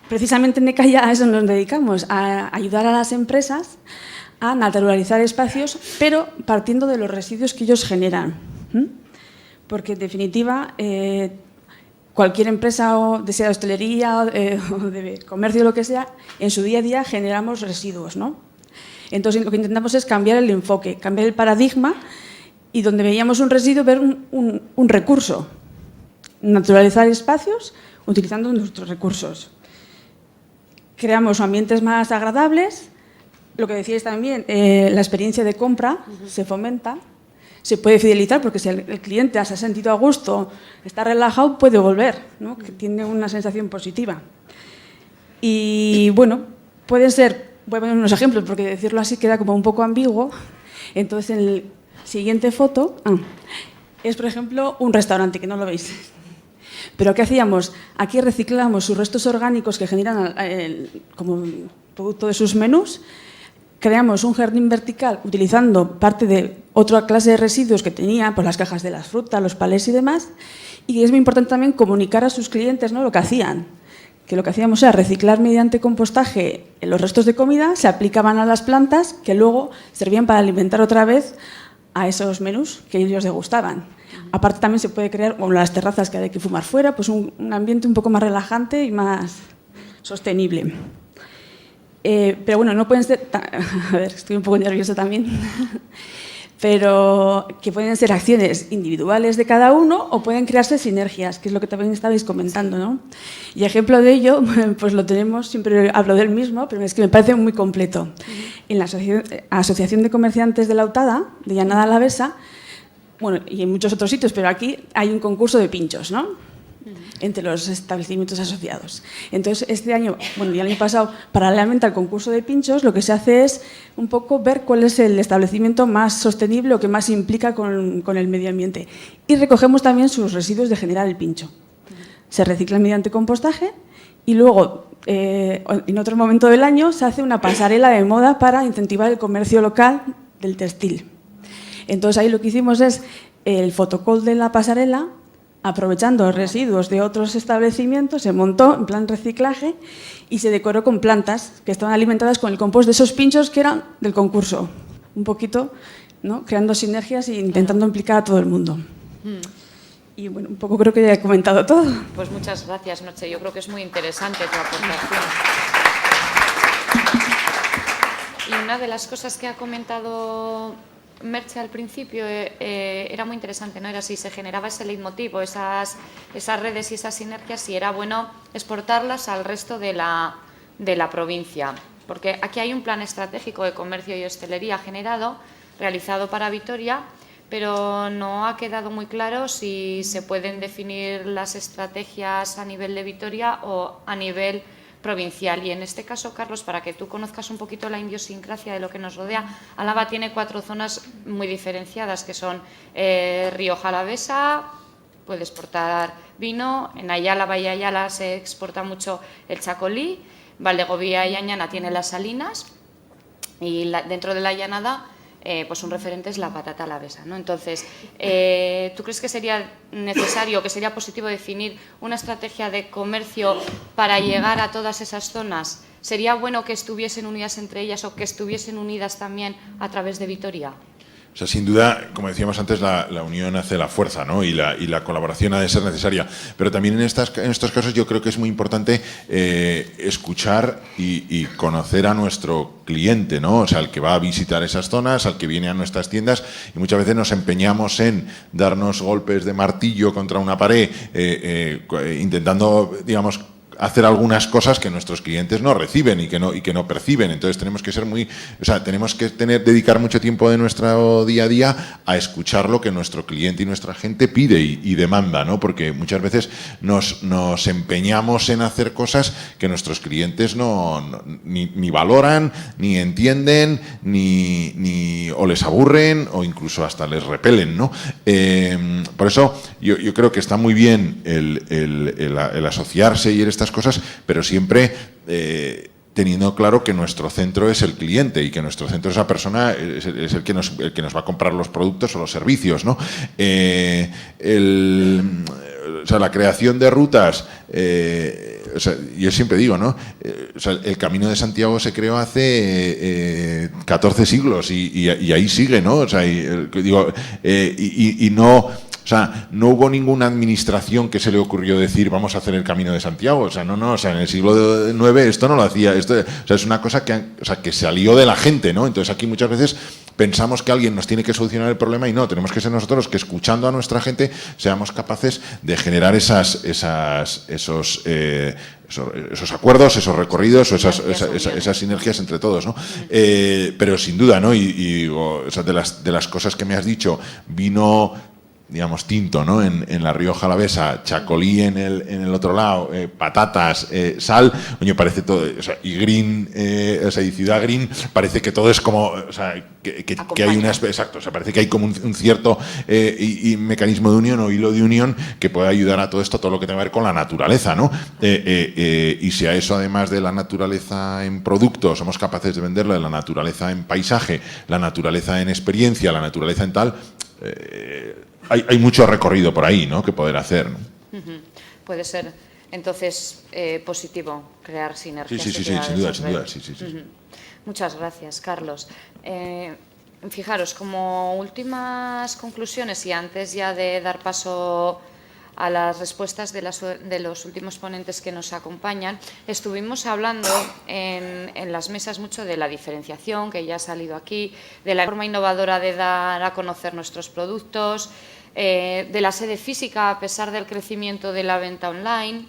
precisamente en Nekaya a eso nos dedicamos, a ayudar a las empresas a naturalizar espacios, pero partiendo de los residuos que ellos generan. Porque, en definitiva, cualquier empresa, o sea de hostelería o de comercio, lo que sea, en su día a día generamos residuos, ¿no? Entonces, lo que intentamos es cambiar el enfoque, cambiar el paradigma, y donde veíamos un residuo, ver un recurso. Naturalizar espacios utilizando nuestros recursos. Creamos ambientes más agradables. Lo que decíais también, la experiencia de compra se fomenta, se puede fidelizar, porque si el cliente se ha sentido a gusto, está relajado, puede volver, ¿no?, que tiene una sensación positiva. Y bueno, pueden ser, voy a poner unos ejemplos, porque decirlo así queda como un poco ambiguo. Entonces, en la siguiente foto es, por ejemplo, un restaurante, que no lo veis. Pero ¿qué hacíamos? Aquí reciclamos sus restos orgánicos que generan como producto de sus menús. Creamos un jardín vertical utilizando parte de otra clase de residuos que tenía, pues las cajas de las frutas, los palés y demás. Y es muy importante también comunicar a sus clientes, ¿no?, lo que hacían, que lo que hacíamos era reciclar mediante compostaje los restos de comida, se aplicaban a las plantas que luego servían para alimentar otra vez a esos menús que ellos degustaban. Aparte también se puede crear, con las terrazas que hay que fumar fuera, pues un ambiente un poco más relajante y más sostenible. Pero bueno, no pueden ser... A ver, estoy un poco nerviosa también. Pero que pueden ser acciones individuales de cada uno o pueden crearse sinergias, que es lo que también estabais comentando, ¿no? Y ejemplo de ello, pues lo tenemos, siempre hablo del mismo, pero es que me parece muy completo. En la Asociación de Comerciantes de la Hurtada, de Llanada Alavesa, bueno, y en muchos otros sitios, pero aquí hay un concurso de pinchos, ¿no?, entre los establecimientos asociados. Entonces, este año, bueno, y el año pasado, paralelamente al concurso de pinchos, lo que se hace es un poco ver cuál es el establecimiento más sostenible o que más implica con el medio ambiente. Y recogemos también sus residuos de generar el pincho. Se reciclan mediante compostaje y luego, en otro momento del año, se hace una pasarela de moda para incentivar el comercio local del textil. Entonces, ahí lo que hicimos es el fotocall de la pasarela. Aprovechando residuos de otros establecimientos, se montó en plan reciclaje y se decoró con plantas que estaban alimentadas con el compost de esos pinchos que eran del concurso. Un poquito, ¿no?, creando sinergias e intentando implicar a todo el mundo. Y bueno, un poco creo que ya he comentado todo. Pues muchas gracias, Merche. Yo creo que es muy interesante tu aportación. Y una de las cosas que ha comentado Merche al principio era muy interesante, ¿no? Era si se generaba ese leitmotiv, esas redes y esas sinergias, y era bueno exportarlas al resto de la provincia. Porque aquí hay un plan estratégico de comercio y hostelería generado, realizado para Vitoria, pero no ha quedado muy claro si se pueden definir las estrategias a nivel de Vitoria o a nivel provincial. Y en este caso, Carlos, para que tú conozcas un poquito la idiosincrasia de lo que nos rodea, Álava tiene 4 zonas muy diferenciadas, que son Rioja Alavesa, puede exportar vino, en Ayala, Valle Ayala se exporta mucho el chacolí, Valdegovía y Añana tiene las salinas, y dentro de la llanada pues un referente es la patata alavesa, ¿no? Entonces, ¿tú crees que sería necesario, que sería positivo definir una estrategia de comercio para llegar a todas esas zonas? ¿Sería bueno que estuviesen unidas entre ellas o que estuviesen unidas también a través de Vitoria? O sea, sin duda, como decíamos antes, la unión hace la fuerza, ¿no? Y la colaboración ha de ser necesaria. Pero también en estos casos yo creo que es muy importante escuchar y conocer a nuestro cliente, ¿no? O sea, al que va a visitar esas zonas, al que viene a nuestras tiendas, y muchas veces nos empeñamos en darnos golpes de martillo contra una pared, intentando, digamos, hacer algunas cosas que nuestros clientes no reciben y que no perciben. Entonces tenemos que ser tenemos que dedicar mucho tiempo de nuestro día a día a escuchar lo que nuestro cliente y nuestra gente pide y demanda, ¿no? Porque muchas veces nos empeñamos en hacer cosas que nuestros clientes ni valoran, ni entienden, o les aburren, o incluso hasta les repelen, ¿no? Por eso yo creo que está muy bien el asociarse y estas cosas, pero siempre teniendo claro que nuestro centro es el cliente y que nuestro centro, esa persona, es el que nos va a comprar los productos o los servicios, ¿no? La creación de rutas, yo siempre digo, ¿no? El Camino de Santiago se creó hace 14 siglos y ahí sigue, ¿no? O sea, O sea, no hubo ninguna administración que se le ocurrió decir vamos a hacer el Camino de Santiago. O sea, no, o sea, en el siglo IX esto no lo hacía. O sea, es una cosa que salió de la gente, ¿no? Entonces aquí muchas veces pensamos que alguien nos tiene que solucionar el problema y no, tenemos que ser nosotros que, escuchando a nuestra gente, seamos capaces de generar esos acuerdos, esos recorridos, o esas sinergias entre todos, ¿no? Pero sin duda, ¿no? O sea, de las cosas que me has dicho, vino, digamos, tinto, ¿no? En la Rioja Alavesa, chacolí en el otro lado, patatas, sal, coño, parece todo, o sea, y green, y ciudad green, parece que todo es como, o sea, que hay una especie, exacto, o sea, parece que hay como un cierto y mecanismo de unión o hilo de unión que puede ayudar a todo esto, todo lo que tenga que ver con la naturaleza, ¿no? Y si a eso, además de la naturaleza en productos, somos capaces de venderlo, de la naturaleza en paisaje, la naturaleza en experiencia, la naturaleza en tal, hay mucho recorrido por ahí, ¿no?, que poder hacer, ¿no? Puede ser Entonces, positivo crear sinergias. Sí, sin duda. Muchas gracias, Carlos. Fijaros, como últimas conclusiones y antes ya de dar paso a las respuestas de los últimos ponentes que nos acompañan, estuvimos hablando en las mesas mucho de la diferenciación, que ya ha salido aquí, de la forma innovadora de dar a conocer nuestros productos, de la sede física a pesar del crecimiento de la venta online.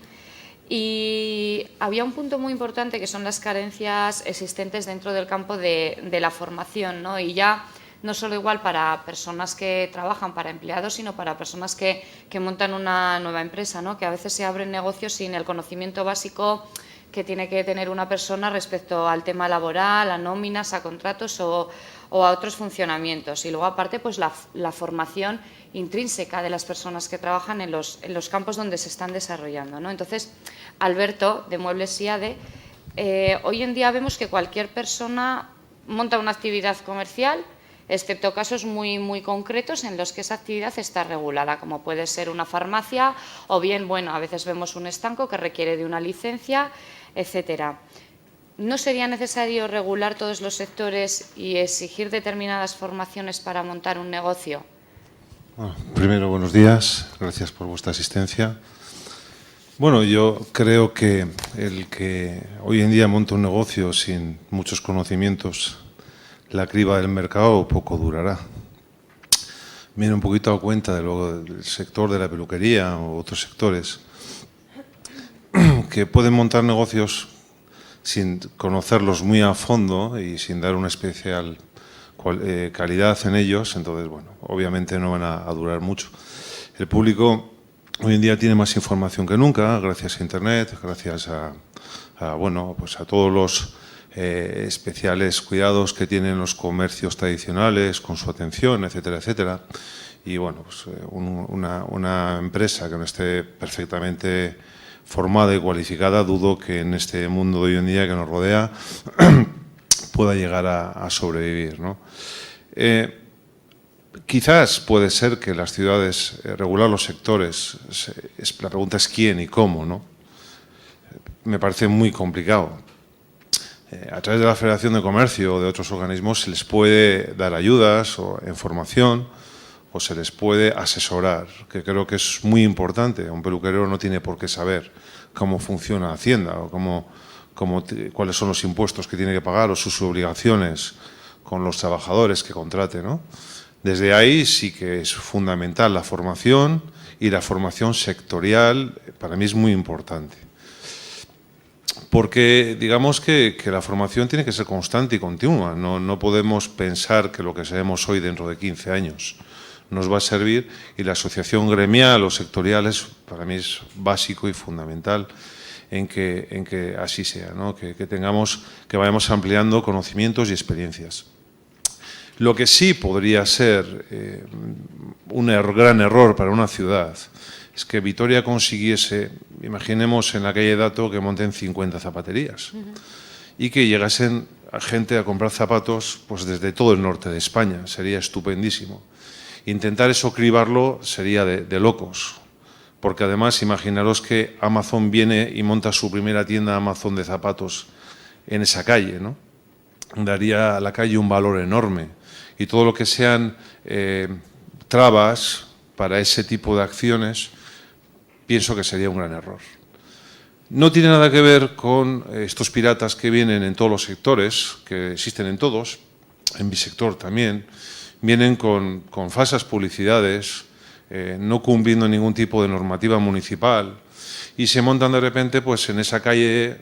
Y había un punto muy importante que son las carencias existentes dentro del campo de la formación, ¿no? Y ya no solo igual para personas que trabajan, para empleados, sino para personas que montan una nueva empresa, ¿no? Que a veces se abren negocios sin el conocimiento básico que tiene que tener una persona respecto al tema laboral, a nóminas, a contratos o a otros funcionamientos. Y luego, aparte, pues la formación intrínseca de las personas que trabajan en los campos donde se están desarrollando, ¿no? Entonces, Alberto, de Muebles IADE, hoy en día vemos que cualquier persona monta una actividad comercial, excepto casos muy, muy concretos en los que esa actividad está regulada, como puede ser una farmacia o bien, bueno, a veces vemos un estanco que requiere de una licencia, etcétera. ¿No sería necesario regular todos los sectores y exigir determinadas formaciones para montar un negocio? Bueno, primero, buenos días. Gracias por vuestra asistencia. Bueno, yo creo que el que hoy en día monta un negocio sin muchos conocimientos, la criba del mercado poco durará. Viene un poquito a cuenta de luego del sector de la peluquería o otros sectores que pueden montar negocios sin conocerlos muy a fondo y sin dar una especial calidad en ellos. Entonces, bueno, obviamente no van a durar mucho. El público hoy en día tiene más información que nunca, gracias a Internet, gracias a todos los especiales cuidados que tienen los comercios tradicionales con su atención, etcétera, etcétera. Y bueno, pues una empresa que no esté perfectamente formada y cualificada, dudo que en este mundo de hoy en día que nos rodea pueda llegar a sobrevivir, ¿no? Quizás puede ser que las ciudades regular los sectores, la pregunta es quién y cómo, ¿no? Me parece muy complicado. A través de la Federación de Comercio o de otros organismos se les puede dar ayudas o en formación o se les puede asesorar, que creo que es muy importante. Un peluquero no tiene por qué saber cómo funciona Hacienda o cuáles son los impuestos que tiene que pagar o sus obligaciones con los trabajadores que contrate, ¿no? Desde ahí sí que es fundamental la formación y la formación sectorial, para mí es muy importante. Porque digamos que la formación tiene que ser constante y continua. No podemos pensar que lo que sabemos hoy dentro de 15 años nos va a servir, y la asociación gremial o sectorial para mí es básico y fundamental en que así sea, ¿no? Que vayamos ampliando conocimientos y experiencias. Lo que sí podría ser un gran error para una ciudad es que Vitoria consiguiese, imaginemos en la calle Dato que monten 50 zapaterías y que llegasen a gente a comprar zapatos pues desde todo el norte de España. Sería estupendísimo. Intentar eso cribarlo sería de locos, porque además imaginaros que Amazon viene y monta su primera tienda Amazon de zapatos en esa calle, ¿no? Daría a la calle un valor enorme, y todo lo que sean trabas para ese tipo de acciones pienso que sería un gran error. No tiene nada que ver con estos piratas que vienen en todos los sectores, que existen en todos, en mi sector también, vienen con falsas publicidades, no cumpliendo ningún tipo de normativa municipal, y se montan de repente pues en esa calle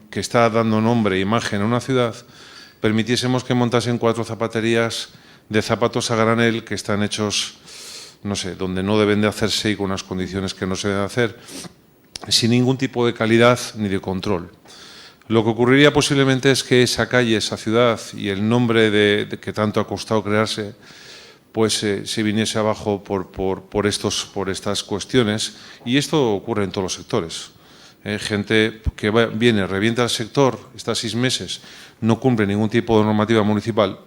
que está dando nombre e imagen a una ciudad. Permitiésemos que montasen 4 zapaterías de zapatos a granel que están hechos, no sé, donde no deben de hacerse y con unas condiciones que no se deben hacer, sin ningún tipo de calidad ni de control. Lo que ocurriría posiblemente es que esa calle, esa ciudad y el nombre de que tanto ha costado crearse, pues se viniese abajo por estas cuestiones, y esto ocurre en todos los sectores. Gente que viene, revienta el sector, está 6 meses, no cumple ningún tipo de normativa municipal,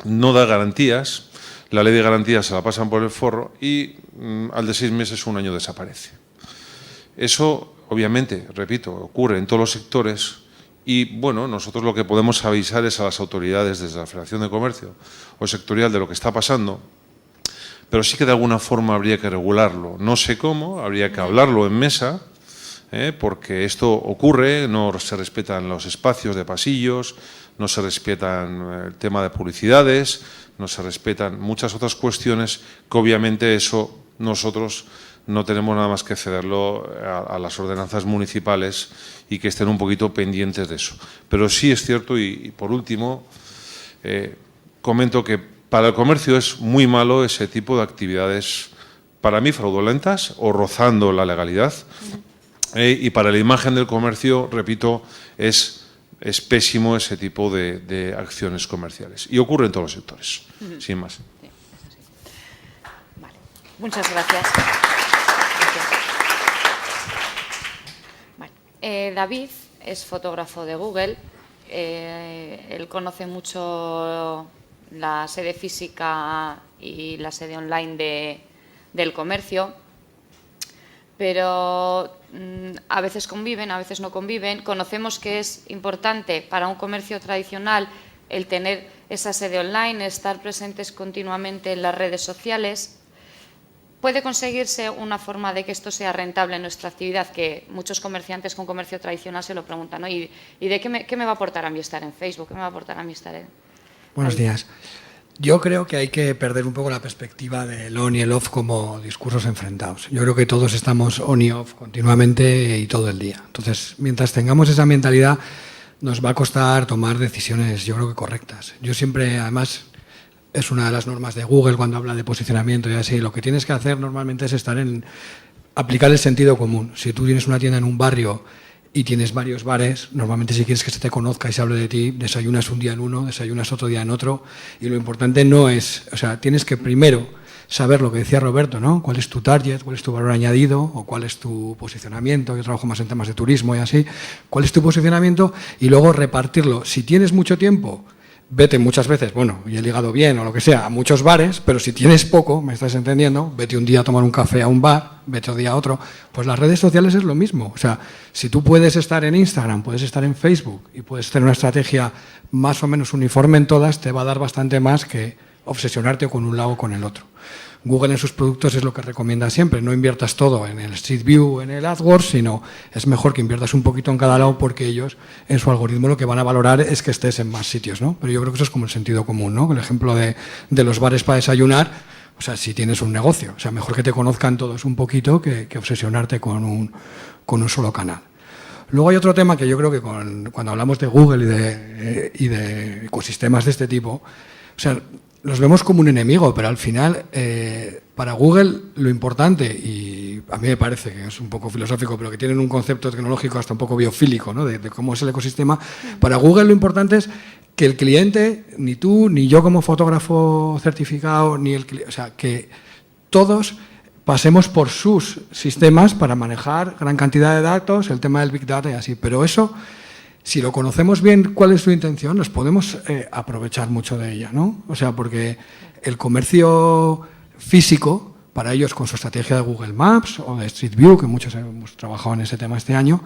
no da garantías, la ley de garantías se la pasan por el forro y al de 6 meses, 1 año desaparece. Eso obviamente, repito, ocurre en todos los sectores y, bueno, nosotros lo que podemos avisar es a las autoridades desde la Federación de Comercio o sectorial de lo que está pasando, pero sí que de alguna forma habría que regularlo. No sé cómo, habría que hablarlo en mesa, porque esto ocurre, no se respetan los espacios de pasillos, no se respetan el tema de publicidades, no se respetan muchas otras cuestiones que obviamente eso nosotros no tenemos nada más que cederlo a las ordenanzas municipales y que estén un poquito pendientes de eso. Pero sí es cierto, y por último, comento que para el comercio es muy malo ese tipo de actividades, para mí fraudulentas o rozando la legalidad, y para la imagen del comercio, repito, es pésimo ese tipo de acciones comerciales. Y ocurre en todos los sectores, sin más. Sí, eso sí. Vale. Muchas gracias. Vale. David es fotógrafo de Google. Él conoce mucho la sede física y la sede online del comercio, pero a veces conviven, a veces no conviven. Conocemos que es importante para un comercio tradicional el tener esa sede online, estar presentes continuamente en las redes sociales. ¿Puede conseguirse una forma de que esto sea rentable en nuestra actividad? Que muchos comerciantes con comercio tradicional se lo preguntan, ¿no? ¿Y de qué me va a aportar a mí estar en Facebook? ¿Qué me va a aportar a mí estar en...? Buenos días. Yo creo que hay que perder un poco la perspectiva del on y el off como discursos enfrentados. Yo creo que todos estamos on y off continuamente y todo el día. Entonces, mientras tengamos esa mentalidad, nos va a costar tomar decisiones, yo creo que correctas. Yo siempre, además, es una de las normas de Google cuando habla de posicionamiento y así, lo que tienes que hacer normalmente es aplicar el sentido común. Si tú tienes una tienda en un barrio y tienes varios bares, normalmente si quieres que se te conozca y se hable de ti, desayunas un día en uno, desayunas otro día en otro, y lo importante no es, o sea, tienes que primero saber lo que decía Roberto, ¿no? Cuál es tu target, cuál es tu valor añadido, o cuál es tu posicionamiento. Yo trabajo más en temas de turismo y así. ¿Cuál es tu posicionamiento? Y luego repartirlo. Si tienes mucho tiempo, vete muchas veces, bueno, y he ligado bien o lo que sea, a muchos bares, pero si tienes poco, me estás entendiendo, vete un día a tomar un café a un bar, vete otro día a otro. Pues las redes sociales es lo mismo. O sea, si tú puedes estar en Instagram, puedes estar en Facebook y puedes tener una estrategia más o menos uniforme en todas, te va a dar bastante más que obsesionarte con un lado o con el otro. Google en sus productos es lo que recomienda siempre, no inviertas todo en el Street View, en el AdWords, sino es mejor que inviertas un poquito en cada lado porque ellos en su algoritmo lo que van a valorar es que estés en más sitios, ¿no? Pero yo creo que eso es como el sentido común, ¿no? El ejemplo de los bares para desayunar, o sea, si tienes un negocio, o sea, mejor que te conozcan todos un poquito que obsesionarte con un solo canal. Luego hay otro tema que yo creo que cuando hablamos de Google y de ecosistemas de este tipo, o sea, los vemos como un enemigo, pero al final, para Google, lo importante, y a mí me parece que es un poco filosófico, pero que tienen un concepto tecnológico hasta un poco biofílico, ¿no? de cómo es el ecosistema, para Google lo importante es que el cliente, ni tú, ni yo como fotógrafo certificado, ni el cliente, o sea, que todos pasemos por sus sistemas para manejar gran cantidad de datos, el tema del Big Data y así, pero eso... Si lo conocemos bien cuál es su intención, nos podemos aprovechar mucho de ella, ¿no? O sea, porque el comercio físico, para ellos con su estrategia de Google Maps o de Street View, que muchos hemos trabajado en ese tema este año,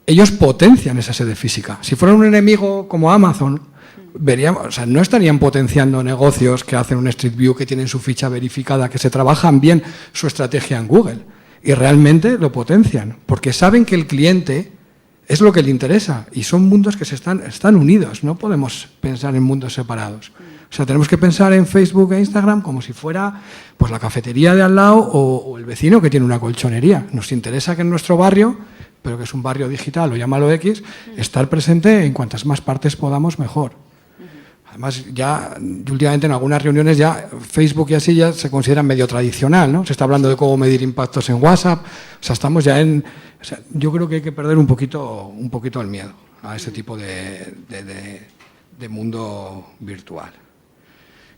ellos potencian esa sede física. Si fueran un enemigo como Amazon, veríamos, o sea, no estarían potenciando negocios que hacen un Street View, que tienen su ficha verificada, que se trabajan bien su estrategia en Google. Y realmente lo potencian, porque saben que el cliente... es lo que le interesa y son mundos que están unidos, no podemos pensar en mundos separados. O sea, tenemos que pensar en Facebook e Instagram como si fuera pues, la cafetería de al lado o el vecino que tiene una colchonería. Nos interesa que en nuestro barrio, pero que es un barrio digital o llámalo X, estar presente en cuantas más partes podamos mejor. Además, ya últimamente en algunas reuniones ya Facebook y así ya se considera medio tradicional, ¿no? Se está hablando de cómo medir impactos en WhatsApp, o sea, estamos ya en... O sea, yo creo que hay que perder un poquito el miedo a ese tipo de mundo virtual.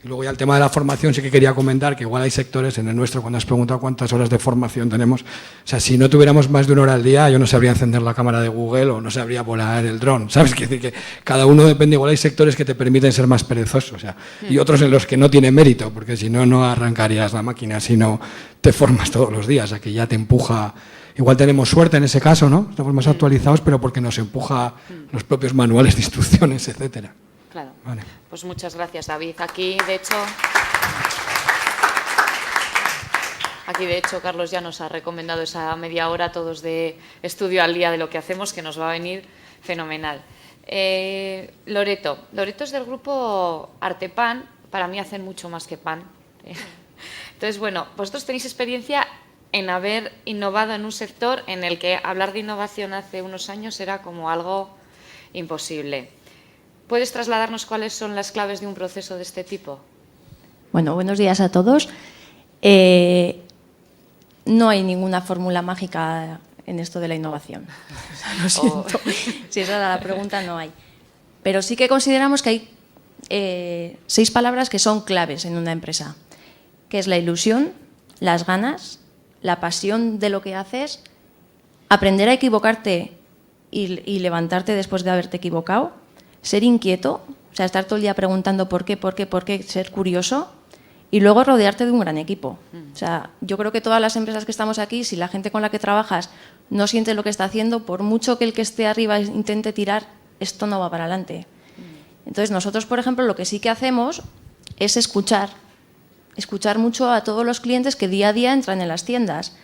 Y luego ya el tema de la formación sí que quería comentar que igual hay sectores, en el nuestro, cuando has preguntado cuántas horas de formación tenemos, o sea, si no tuviéramos más de 1 hora al día, yo no sabría encender la cámara de Google o no sabría volar el dron, ¿sabes? Quiere decir que cada uno depende, igual hay sectores que te permiten ser más perezosos, o sea, y otros en los que no tiene mérito, porque si no, no arrancarías la máquina, si no te formas todos los días, a que ya te empuja Igual tenemos suerte en ese caso, ¿no? Estamos más actualizados, pero porque nos empuja los propios manuales de instrucciones, etcétera. Claro. Vale. Pues muchas gracias, David. Aquí, de hecho, Carlos ya nos ha recomendado esa media hora todos de estudio al día de lo que hacemos, que nos va a venir fenomenal. Loreto es del grupo Artepan. Para mí hacen mucho más que pan. Entonces, bueno, vosotros tenéis experiencia en haber innovado en un sector en el que hablar de innovación hace unos años era como algo imposible. ¿Puedes trasladarnos cuáles son las claves de un proceso de este tipo? Bueno, buenos días a todos. No hay ninguna fórmula mágica en esto de la innovación. O sea, lo siento. Si esa era la pregunta, no hay. Pero sí que consideramos que hay 6 palabras que son claves en una empresa, que es la ilusión, las ganas, la pasión de lo que haces, aprender a equivocarte y levantarte después de haberte equivocado, ser inquieto, o sea, estar todo el día preguntando por qué, ser curioso, y luego rodearte de un gran equipo. O sea, yo creo que todas las empresas que estamos aquí, si la gente con la que trabajas no siente lo que está haciendo, por mucho que el que esté arriba intente tirar, esto no va para adelante. Entonces, nosotros, por ejemplo, lo que sí que hacemos es escuchar mucho a todos los clientes que día a día entran en las tiendas.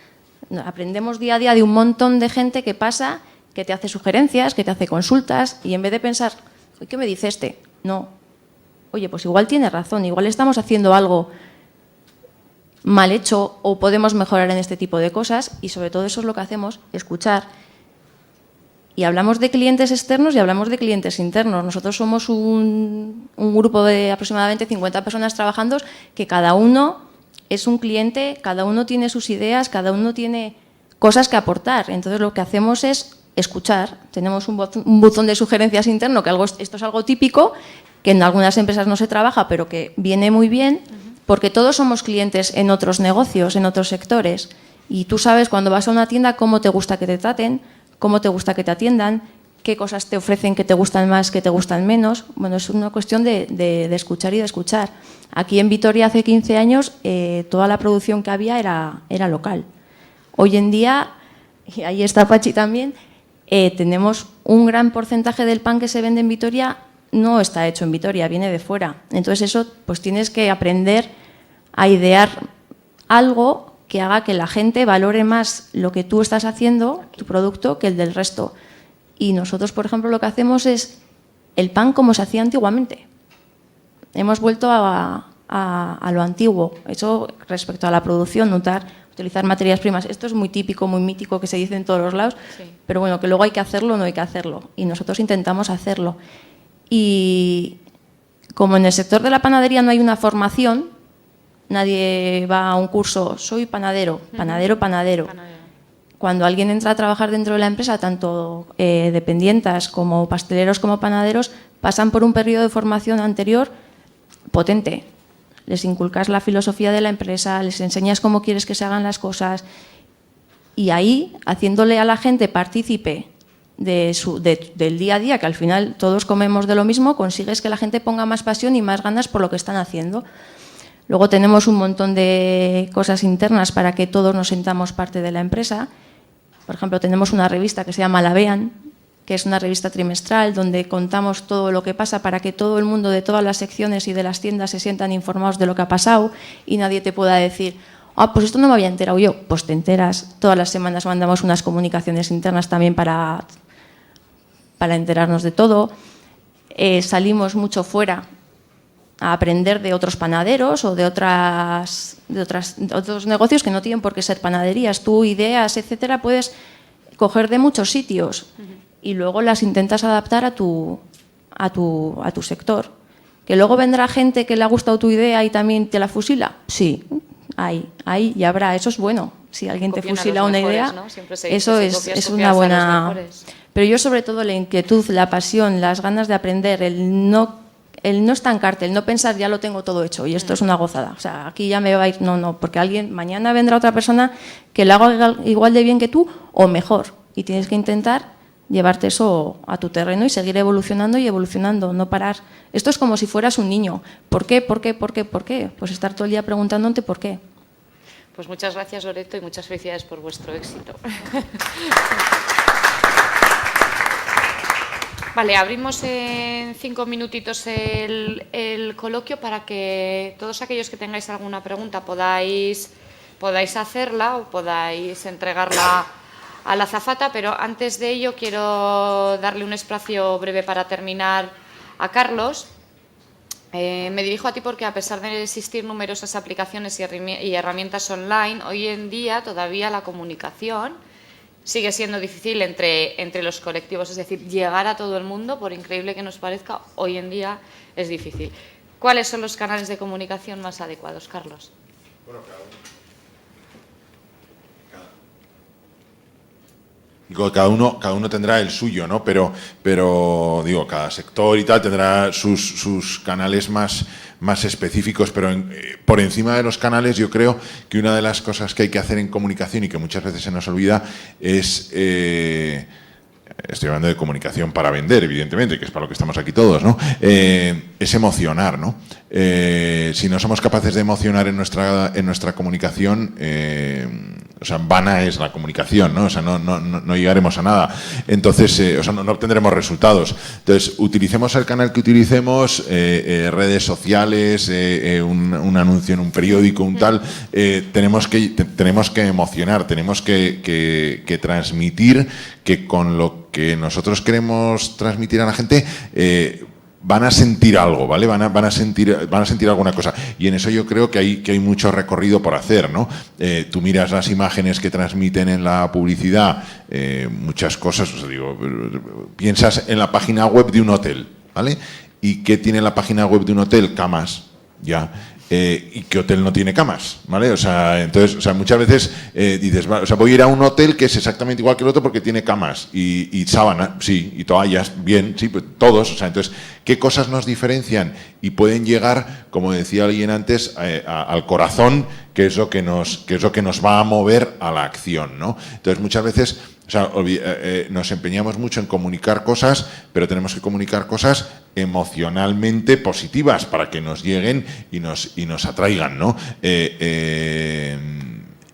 Aprendemos día a día de un montón de gente que pasa, que te hace sugerencias, que te hace consultas, y en vez de pensar, ¿qué me dice este? No. Oye, pues igual tiene razón, igual estamos haciendo algo mal hecho o podemos mejorar en este tipo de cosas, y sobre todo eso es lo que hacemos, escuchar. Y hablamos de clientes externos y hablamos de clientes internos. Nosotros somos un grupo de aproximadamente 50 personas trabajando, que cada uno es un cliente, cada uno tiene sus ideas, cada uno tiene cosas que aportar. Entonces lo que hacemos es escuchar. Tenemos un buzón de sugerencias interno, que esto es algo típico, que en algunas empresas no se trabaja, pero que viene muy bien, porque todos somos clientes en otros negocios, en otros sectores. Y tú sabes cuando vas a una tienda cómo te gusta que te traten, cómo te gusta que te atiendan, qué cosas te ofrecen que te gustan más, que te gustan menos. Bueno, es una cuestión de escuchar y de escuchar. Aquí en Vitoria hace 15 años toda la producción que había era local. Hoy en día, y ahí está Pachi también, tenemos un gran porcentaje del pan que se vende en Vitoria no está hecho en Vitoria, viene de fuera. Entonces eso, pues tienes que aprender a idear algo que haga que la gente valore más lo que tú estás haciendo, tu producto, que el del resto. Y nosotros, por ejemplo, lo que hacemos es el pan como se hacía antiguamente. Hemos vuelto a lo antiguo. Eso respecto a la producción, utilizar materias primas. Esto es muy típico, muy mítico, que se dice en todos los lados, sí. Pero bueno, que luego hay que hacerlo o no hay que hacerlo. Y nosotros intentamos hacerlo. Y como en el sector de la panadería no hay una formación, nadie va a un curso, soy panadero. Cuando alguien entra a trabajar dentro de la empresa, tanto dependientes como pasteleros como panaderos, pasan por un periodo de formación anterior potente. Les inculcas la filosofía de la empresa, les enseñas cómo quieres que se hagan las cosas, y ahí, haciéndole a la gente partícipe del día a día, que al final todos comemos de lo mismo, consigues que la gente ponga más pasión y más ganas por lo que están haciendo. Luego tenemos un montón de cosas internas para que todos nos sintamos parte de la empresa. Por ejemplo, tenemos una revista que se llama La Vean, que es una revista trimestral donde contamos todo lo que pasa para que todo el mundo de todas las secciones y de las tiendas se sientan informados de lo que ha pasado y nadie te pueda decir, pues esto no me había enterado yo. Pues te enteras. Todas las semanas mandamos unas comunicaciones internas también para enterarnos de todo. Salimos mucho fuera a aprender de otros panaderos o de otros negocios que no tienen por qué ser panaderías. Tú ideas, etcétera, puedes coger de muchos sitios y luego las intentas adaptar a tu sector. ¿Que luego vendrá gente que le ha gustado tu idea y también te la fusila? Sí, hay y habrá. Eso es bueno. Si alguien te fusila una idea, ¿no? Eso es una buena... Pero yo sobre todo la inquietud, la pasión, las ganas de aprender, el no estancarte, el no pensar ya lo tengo todo hecho y esto es una gozada. O sea, aquí ya me va a ir, no, porque mañana vendrá otra persona que lo haga igual de bien que tú o mejor y tienes que intentar llevarte eso a tu terreno y seguir evolucionando y evolucionando, no parar. Esto es como si fueras un niño. ¿Por qué? ¿Por qué? ¿Por qué? ¿Por qué? Pues estar todo el día preguntándote por qué. Pues muchas gracias, Loreto, y muchas felicidades por vuestro éxito. Vale, abrimos en 5 minutitos el coloquio para que todos aquellos que tengáis alguna pregunta podáis hacerla o podáis entregarla a la azafata, pero antes de ello quiero darle un espacio breve para terminar a Carlos. Me dirijo a ti porque, a pesar de existir numerosas aplicaciones y herramientas online, hoy en día todavía la comunicación sigue siendo difícil entre los colectivos, es decir, llegar a todo el mundo, por increíble que nos parezca, hoy en día es difícil. ¿Cuáles son los canales de comunicación más adecuados, Carlos? Bueno, cada uno tendrá el suyo, ¿no? Pero digo, cada sector y tal tendrá sus canales más específicos, pero por encima de los canales yo creo que una de las cosas que hay que hacer en comunicación y que muchas veces se nos olvida es, estoy hablando de comunicación para vender, evidentemente, que es para lo que estamos aquí todos, ¿no? Es emocionar, ¿no? Si no somos capaces de emocionar en nuestra comunicación, o sea, vana es la comunicación, ¿no? O sea, no llegaremos a nada. Entonces, o sea, no obtendremos resultados. Entonces, utilicemos el canal que utilicemos, redes sociales, un anuncio en un periódico, un tal, tenemos que emocionar, tenemos que transmitir que con lo que nosotros queremos transmitir a la gente, van a sentir algo, ¿vale? Van a sentir alguna cosa. Y en eso yo creo que hay mucho recorrido por hacer, ¿no? Tú miras las imágenes que transmiten en la publicidad, muchas cosas, o sea, digo, piensas en la página web de un hotel, ¿vale? ¿Y qué tiene la página web de un hotel? Camas, ya. ¿Y qué hotel no tiene camas? ¿Vale? O sea, entonces, o sea, muchas veces dices, o sea, voy a ir a un hotel que es exactamente igual que el otro porque tiene camas y sábana, sí, y toallas, bien, sí, pues todos. O sea, entonces, ¿qué cosas nos diferencian? Y pueden llegar, como decía alguien antes, al corazón, que es lo que nos va a mover a la acción, ¿no? Entonces, muchas veces, o sea, nos empeñamos mucho en comunicar cosas, pero tenemos que comunicar cosas emocionalmente positivas para que nos lleguen y nos atraigan, ¿no?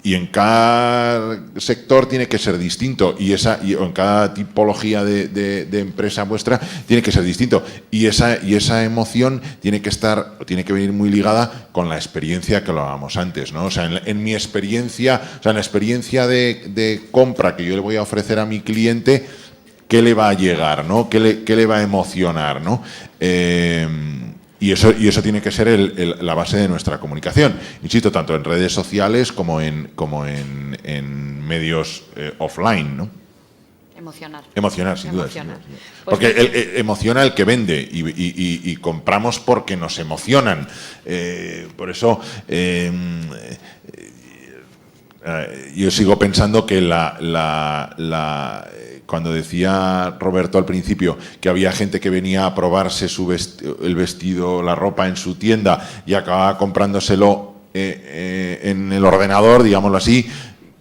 Y en cada sector tiene que ser distinto o en cada tipología de empresa vuestra tiene que ser distinto y esa emoción tiene que venir muy ligada con la experiencia que lo hablábamos antes, ¿no? O sea, en mi experiencia, o sea, en la experiencia de compra que yo le voy a ofrecer a mi cliente, ¿qué le va a llegar, ¿no? ¿Qué le va a emocionar, ¿no? Y eso tiene que ser la base de nuestra comunicación. Insisto, tanto en redes sociales como en medios offline, ¿no? Emocionar, sin duda. Porque emociona el que vende y compramos porque nos emocionan. Por eso yo sigo pensando que cuando decía Roberto al principio que había gente que venía a probarse el vestido, la ropa en su tienda y acababa comprándoselo en el ordenador, digámoslo así,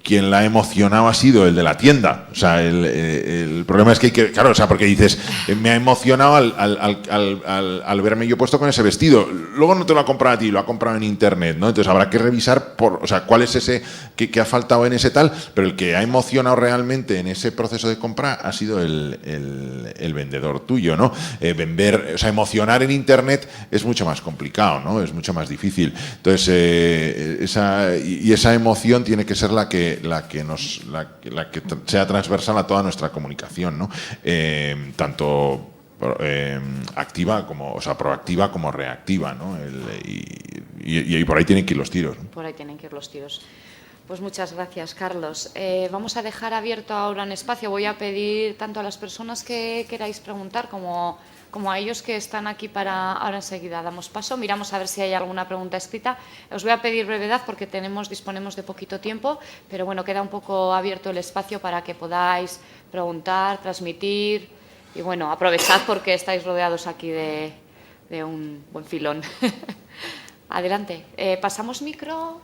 quien la ha emocionado ha sido el de la tienda. O sea, el problema es que claro, o sea, porque dices, me ha emocionado al verme yo puesto con ese vestido. Luego no te lo ha comprado a ti, lo ha comprado en internet, ¿no? Entonces habrá que revisar o sea, cuál es ese que ha faltado en ese tal, pero el que ha emocionado realmente en ese proceso de compra ha sido el vendedor tuyo, ¿no? O sea, emocionar en internet es mucho más complicado, ¿no? Es mucho más difícil. Entonces, esa emoción tiene que ser la que sea transversal a toda nuestra comunicación, ¿no? Tanto activa o sea, proactiva como reactiva, ¿no? Y por ahí tienen que ir los tiros, ¿no? Por ahí tienen que ir los tiros. Pues muchas gracias, Carlos. Vamos a dejar abierto ahora un espacio. Voy a pedir tanto a las personas que queráis preguntar como a ellos que están aquí ahora enseguida damos paso. Miramos a ver si hay alguna pregunta escrita. Os voy a pedir brevedad porque disponemos de poquito tiempo, pero bueno, queda un poco abierto el espacio para que podáis preguntar, transmitir y bueno, aprovechad porque estáis rodeados aquí de un buen filón. Adelante. ¿Pasamos micro?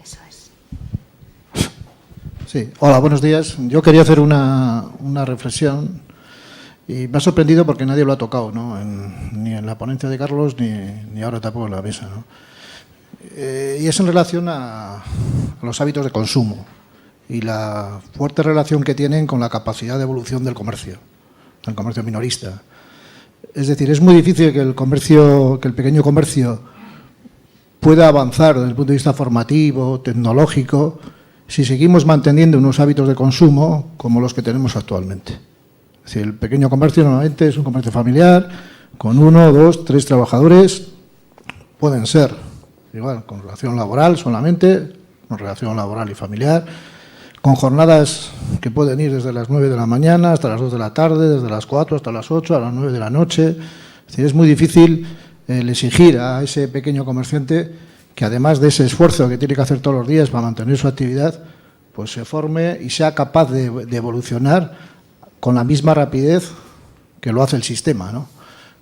Eso es. Sí, hola, buenos días. Yo quería hacer una reflexión y me ha sorprendido porque nadie lo ha tocado, ¿no? Ni en la ponencia de Carlos ni ahora tampoco en la mesa, ¿no? y es en relación a los hábitos de consumo y la fuerte relación que tienen con la capacidad de evolución del comercio minorista. Es decir, es muy difícil que el pequeño comercio pueda avanzar desde el punto de vista formativo, tecnológico, si seguimos manteniendo unos hábitos de consumo como los que tenemos actualmente. Es decir, el pequeño comercio normalmente es un comercio familiar, con 1, 2, 3 trabajadores, pueden ser igual, con relación laboral solamente, con relación laboral y familiar, con jornadas que pueden ir desde las 9 de la mañana hasta las 2 de la tarde, desde las 4 hasta las 8, a las 9 de la noche. Es decir, es muy difícil el exigir a ese pequeño comerciante que, además de ese esfuerzo que tiene que hacer todos los días para mantener su actividad, pues se forme y sea capaz de evolucionar con la misma rapidez que lo hace el sistema, ¿no?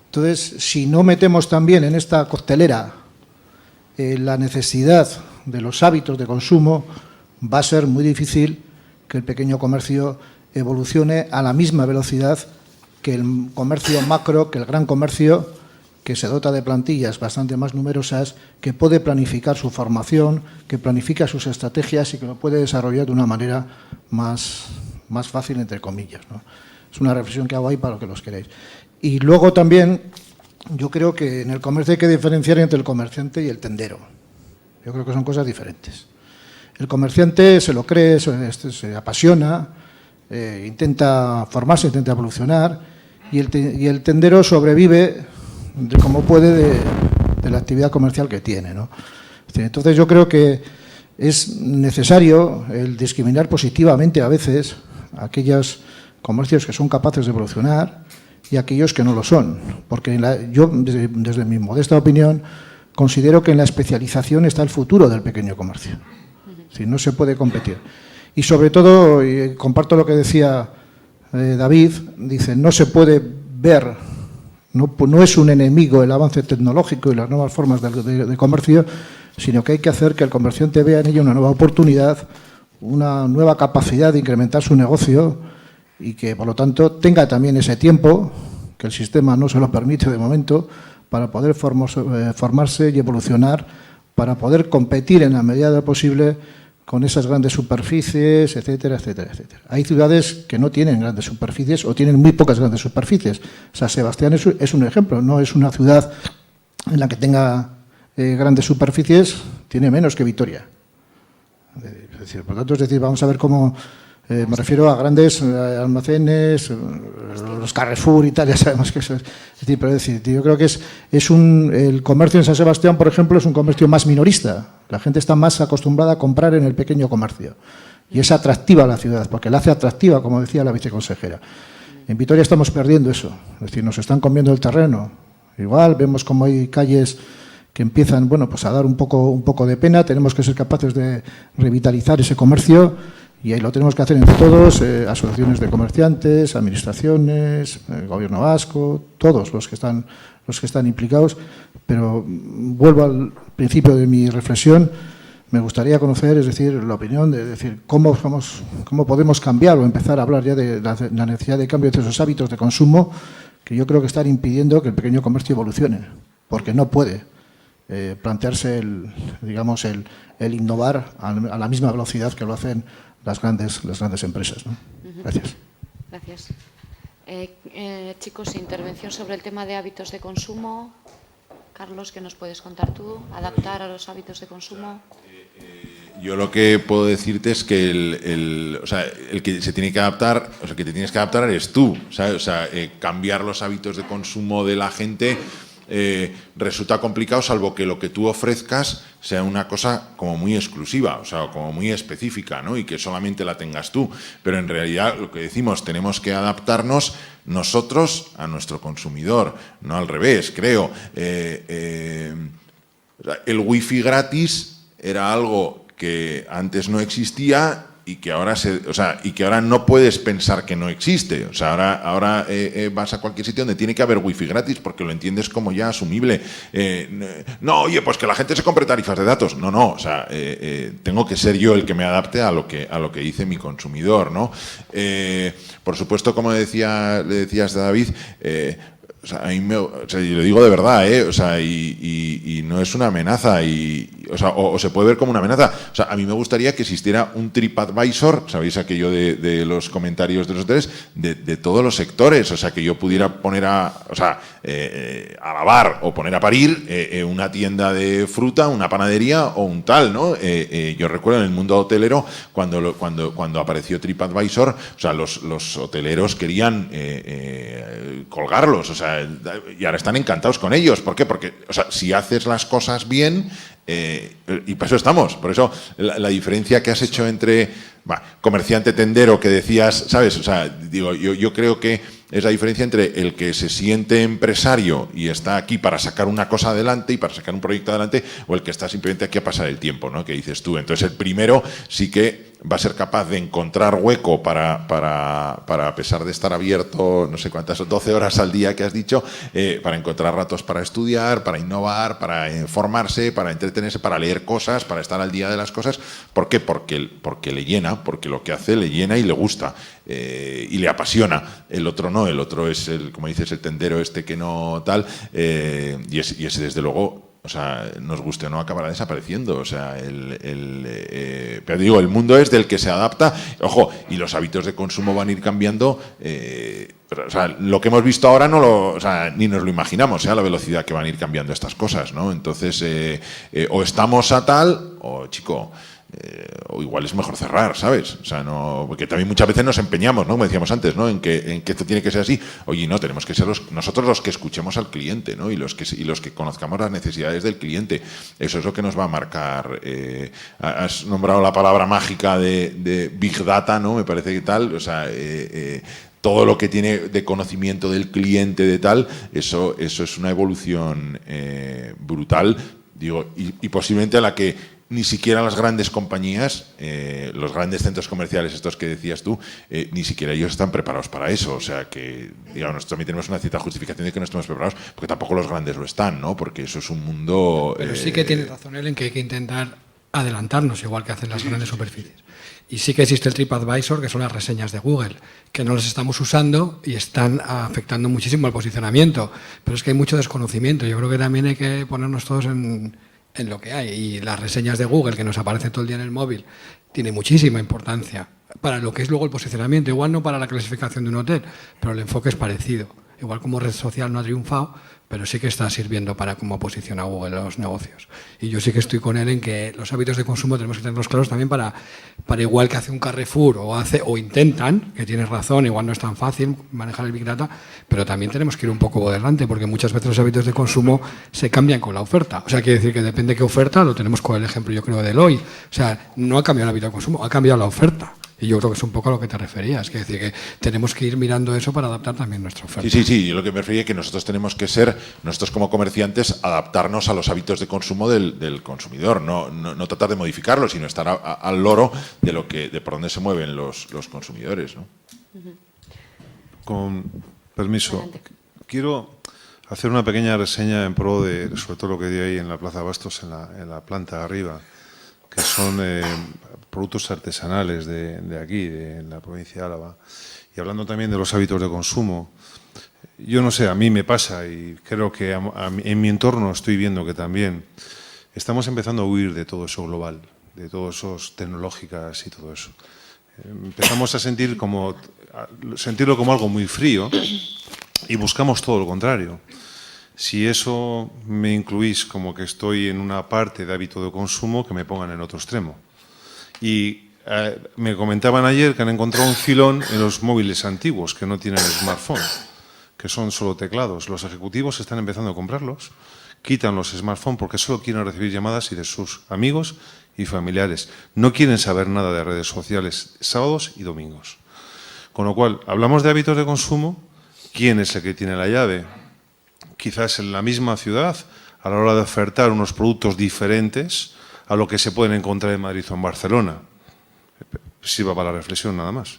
Entonces, si no metemos también en esta coctelera la necesidad de los hábitos de consumo, va a ser muy difícil que el pequeño comercio evolucione a la misma velocidad que el comercio macro, que el gran comercio, que se dota de plantillas bastante más numerosas, que puede planificar su formación, que planifica sus estrategias y que lo puede desarrollar de una manera más fácil, entre comillas, ¿no? Es una reflexión que hago ahí para lo que los queréis. Y luego también yo creo que en el comercio hay que diferenciar entre el comerciante y el tendero. Yo creo que son cosas diferentes. El comerciante se lo cree, se apasiona, intenta formarse, intenta evolucionar, y el tendero sobrevive como puede de la actividad comercial que tiene, ¿no? Entonces yo creo que es necesario el discriminar positivamente a veces a aquellos comercios que son capaces de evolucionar y aquellos que no lo son, porque yo, desde mi modesta opinión, considero que en la especialización está el futuro del pequeño comercio. Si no se puede competir. Y sobre todo, y comparto lo que decía David, dice, no se puede ver, no es un enemigo el avance tecnológico y las nuevas formas de comercio, sino que hay que hacer que el comerciante vea en ello una nueva oportunidad, una nueva capacidad de incrementar su negocio y que, por lo tanto, tenga también ese tiempo, que el sistema no se lo permite de momento, para poder formarse y evolucionar, para poder competir en la medida de lo posible con esas grandes superficies, etcétera, etcétera, etcétera. Hay ciudades que no tienen grandes superficies o tienen muy pocas grandes superficies. San Sebastián es un ejemplo, no es una ciudad en la que tenga grandes superficies, tiene menos que Vitoria. Es decir, por lo tanto, vamos a ver cómo... me refiero a grandes almacenes, los Carrefour y tal, ya sabemos que eso es. Pero yo creo que el comercio en San Sebastián, por ejemplo, es un comercio más minorista. La gente está más acostumbrada a comprar en el pequeño comercio. Y es atractiva la ciudad, porque la hace atractiva, como decía la viceconsejera. En Vitoria estamos perdiendo eso. Es decir, nos están comiendo el terreno. Igual vemos como hay calles que empiezan, bueno, pues a dar un poco de pena. Tenemos que ser capaces de revitalizar ese comercio. Y ahí lo tenemos que hacer entre todos, asociaciones de comerciantes, administraciones, el gobierno vasco, todos los que están implicados. Pero vuelvo al principio de mi reflexión, me gustaría conocer, es decir, la opinión de decir cómo podemos cambiar o empezar a hablar ya de la necesidad de cambio de esos hábitos de consumo que yo creo que están impidiendo que el pequeño comercio evolucione, porque no puede plantearse el innovar a la misma velocidad que lo hacen las grandes empresas, ¿no? Gracias. Gracias. Chicos, intervención sobre el tema de hábitos de consumo. Carlos, ¿qué nos puedes contar tú? ¿Adaptar a los hábitos de consumo? Yo lo que puedo decirte es que el que se tiene que adaptar, o sea, que te tienes que adaptar eres tú, ¿sabes? O sea, cambiar los hábitos de consumo de la gente resulta complicado, salvo que lo que tú ofrezcas sea una cosa como muy exclusiva, o sea, como muy específica, ¿no? Y que solamente la tengas tú. Pero en realidad lo que decimos, tenemos que adaptarnos nosotros a nuestro consumidor, no al revés, creo. El wifi gratis era algo que antes no existía y que ahora no puedes pensar que no existe. O sea, ahora vas a cualquier sitio donde tiene que haber wifi gratis porque lo entiendes como ya asumible. No, oye, pues que la gente se compre tarifas de datos. No, o sea, tengo que ser yo el que me adapte a lo que dice mi consumidor, ¿no? Por supuesto, como le decías a David, o sea, yo lo digo de verdad, o sea, y no es una amenaza y o se puede ver como una amenaza. O sea, a mí me gustaría que existiera un TripAdvisor, ¿sabéis aquello de los comentarios de los hoteles? De todos los sectores, o sea, que yo pudiera poner a lavar o poner a parir una tienda de fruta, una panadería o un tal, ¿no? Yo recuerdo en el mundo hotelero, cuando apareció TripAdvisor, o sea, los hoteleros querían colgarlos, o sea, y ahora están encantados con ellos. ¿Por qué? Porque, o sea, si haces las cosas bien, y por eso estamos, por eso la diferencia que has hecho entre comerciante tendero que decías, ¿sabes? O sea, digo, yo creo que es la diferencia entre el que se siente empresario y está aquí para sacar una cosa adelante y para sacar un proyecto adelante, o el que está simplemente aquí a pasar el tiempo, ¿no? Que dices tú. Entonces, el primero sí que va a ser capaz de encontrar hueco para a pesar de estar abierto, no sé cuántas, 12 horas al día que has dicho, para encontrar ratos para estudiar, para innovar, para formarse, para entretenerse, para leer cosas, para estar al día de las cosas. ¿Por qué? Porque le llena, porque lo que hace le llena y le gusta, y le apasiona. El otro no, el otro es, como dices, el tendero este que no tal, y ese desde luego, o sea, nos guste o no, acabará desapareciendo. O sea, pero digo, el mundo es del que se adapta, ojo, y los hábitos de consumo van a ir cambiando. Pero, o sea, lo que hemos visto ahora ni nos lo imaginamos, a la velocidad que van a ir cambiando estas cosas, ¿no? Entonces, o estamos a tal, o chico, o igual es mejor cerrar, ¿sabes? O sea, no, porque también muchas veces nos empeñamos, ¿no? Como decíamos antes, ¿no? En que esto tiene que ser así. Oye, no, tenemos que ser nosotros los que escuchemos al cliente, ¿no? Y los que conozcamos las necesidades del cliente. Eso es lo que nos va a marcar. Has nombrado la palabra mágica de Big Data, ¿no? Me parece que tal, o sea, todo lo que tiene de conocimiento del cliente, de tal, eso es una evolución brutal, digo, y posiblemente a la que ni siquiera las grandes compañías, los grandes centros comerciales, estos que decías tú, ni siquiera ellos están preparados para eso. O sea que, digamos, nosotros también tenemos una cierta justificación de que no estemos preparados, porque tampoco los grandes lo están, ¿no? Porque eso es un mundo... Pero sí que tiene razón él en que hay que intentar adelantarnos, igual que hacen las grandes superficies. Y sí que existe el TripAdvisor, que son las reseñas de Google, que no las estamos usando y están afectando muchísimo al posicionamiento. Pero es que hay mucho desconocimiento. Yo creo que también hay que ponernos todos en lo que hay. Y las reseñas de Google, que nos aparecen todo el día en el móvil, tiene muchísima importancia para lo que es luego el posicionamiento. Igual no para la clasificación de un hotel, pero el enfoque es parecido. Igual como red social no ha triunfado, pero sí que está sirviendo para cómo posiciona Google los negocios. Y yo sí que estoy con él en que los hábitos de consumo tenemos que tenerlos claros también para igual que hace un Carrefour o intentan, que tienes razón, igual no es tan fácil manejar el Big Data, pero también tenemos que ir un poco por delante, porque muchas veces los hábitos de consumo se cambian con la oferta. O sea, quiere decir que depende de qué oferta, lo tenemos con el ejemplo, yo creo, de Eloy. O sea, no ha cambiado el hábito de consumo, ha cambiado la oferta. Y yo creo que es un poco a lo que te referías, que es decir, que tenemos que ir mirando eso para adaptar también nuestra oferta. Sí, lo que me refería es que nosotros tenemos que ser, nosotros como comerciantes, adaptarnos a los hábitos de consumo del consumidor, no tratar de modificarlo, sino estar al loro de por dónde se mueven los consumidores, ¿no? Con permiso, quiero hacer una pequeña reseña en pro de, sobre todo lo que di ahí en la Plaza Bastos, en la planta de arriba, que son productos artesanales de aquí, de la provincia de Álava. Y hablando también de los hábitos de consumo, yo no sé, a mí me pasa y creo que en mi entorno estoy viendo que también estamos empezando a huir de todo eso global, de todo eso tecnológicas y todo eso. Empezamos a sentirlo como algo muy frío y buscamos todo lo contrario. Si eso me incluís como que estoy en una parte de hábito de consumo, que me pongan en otro extremo. Y me comentaban ayer que han encontrado un filón en los móviles antiguos que no tienen smartphone, que son solo teclados. Los ejecutivos están empezando a comprarlos, quitan los smartphones porque solo quieren recibir llamadas y de sus amigos y familiares. No quieren saber nada de redes sociales sábados y domingos. Con lo cual, hablamos de hábitos de consumo. ¿Quién es el que tiene la llave? Quizás en la misma ciudad, a la hora de ofertar unos productos diferentes a lo que se pueden encontrar en Madrid o en Barcelona. Sirva para la reflexión nada más.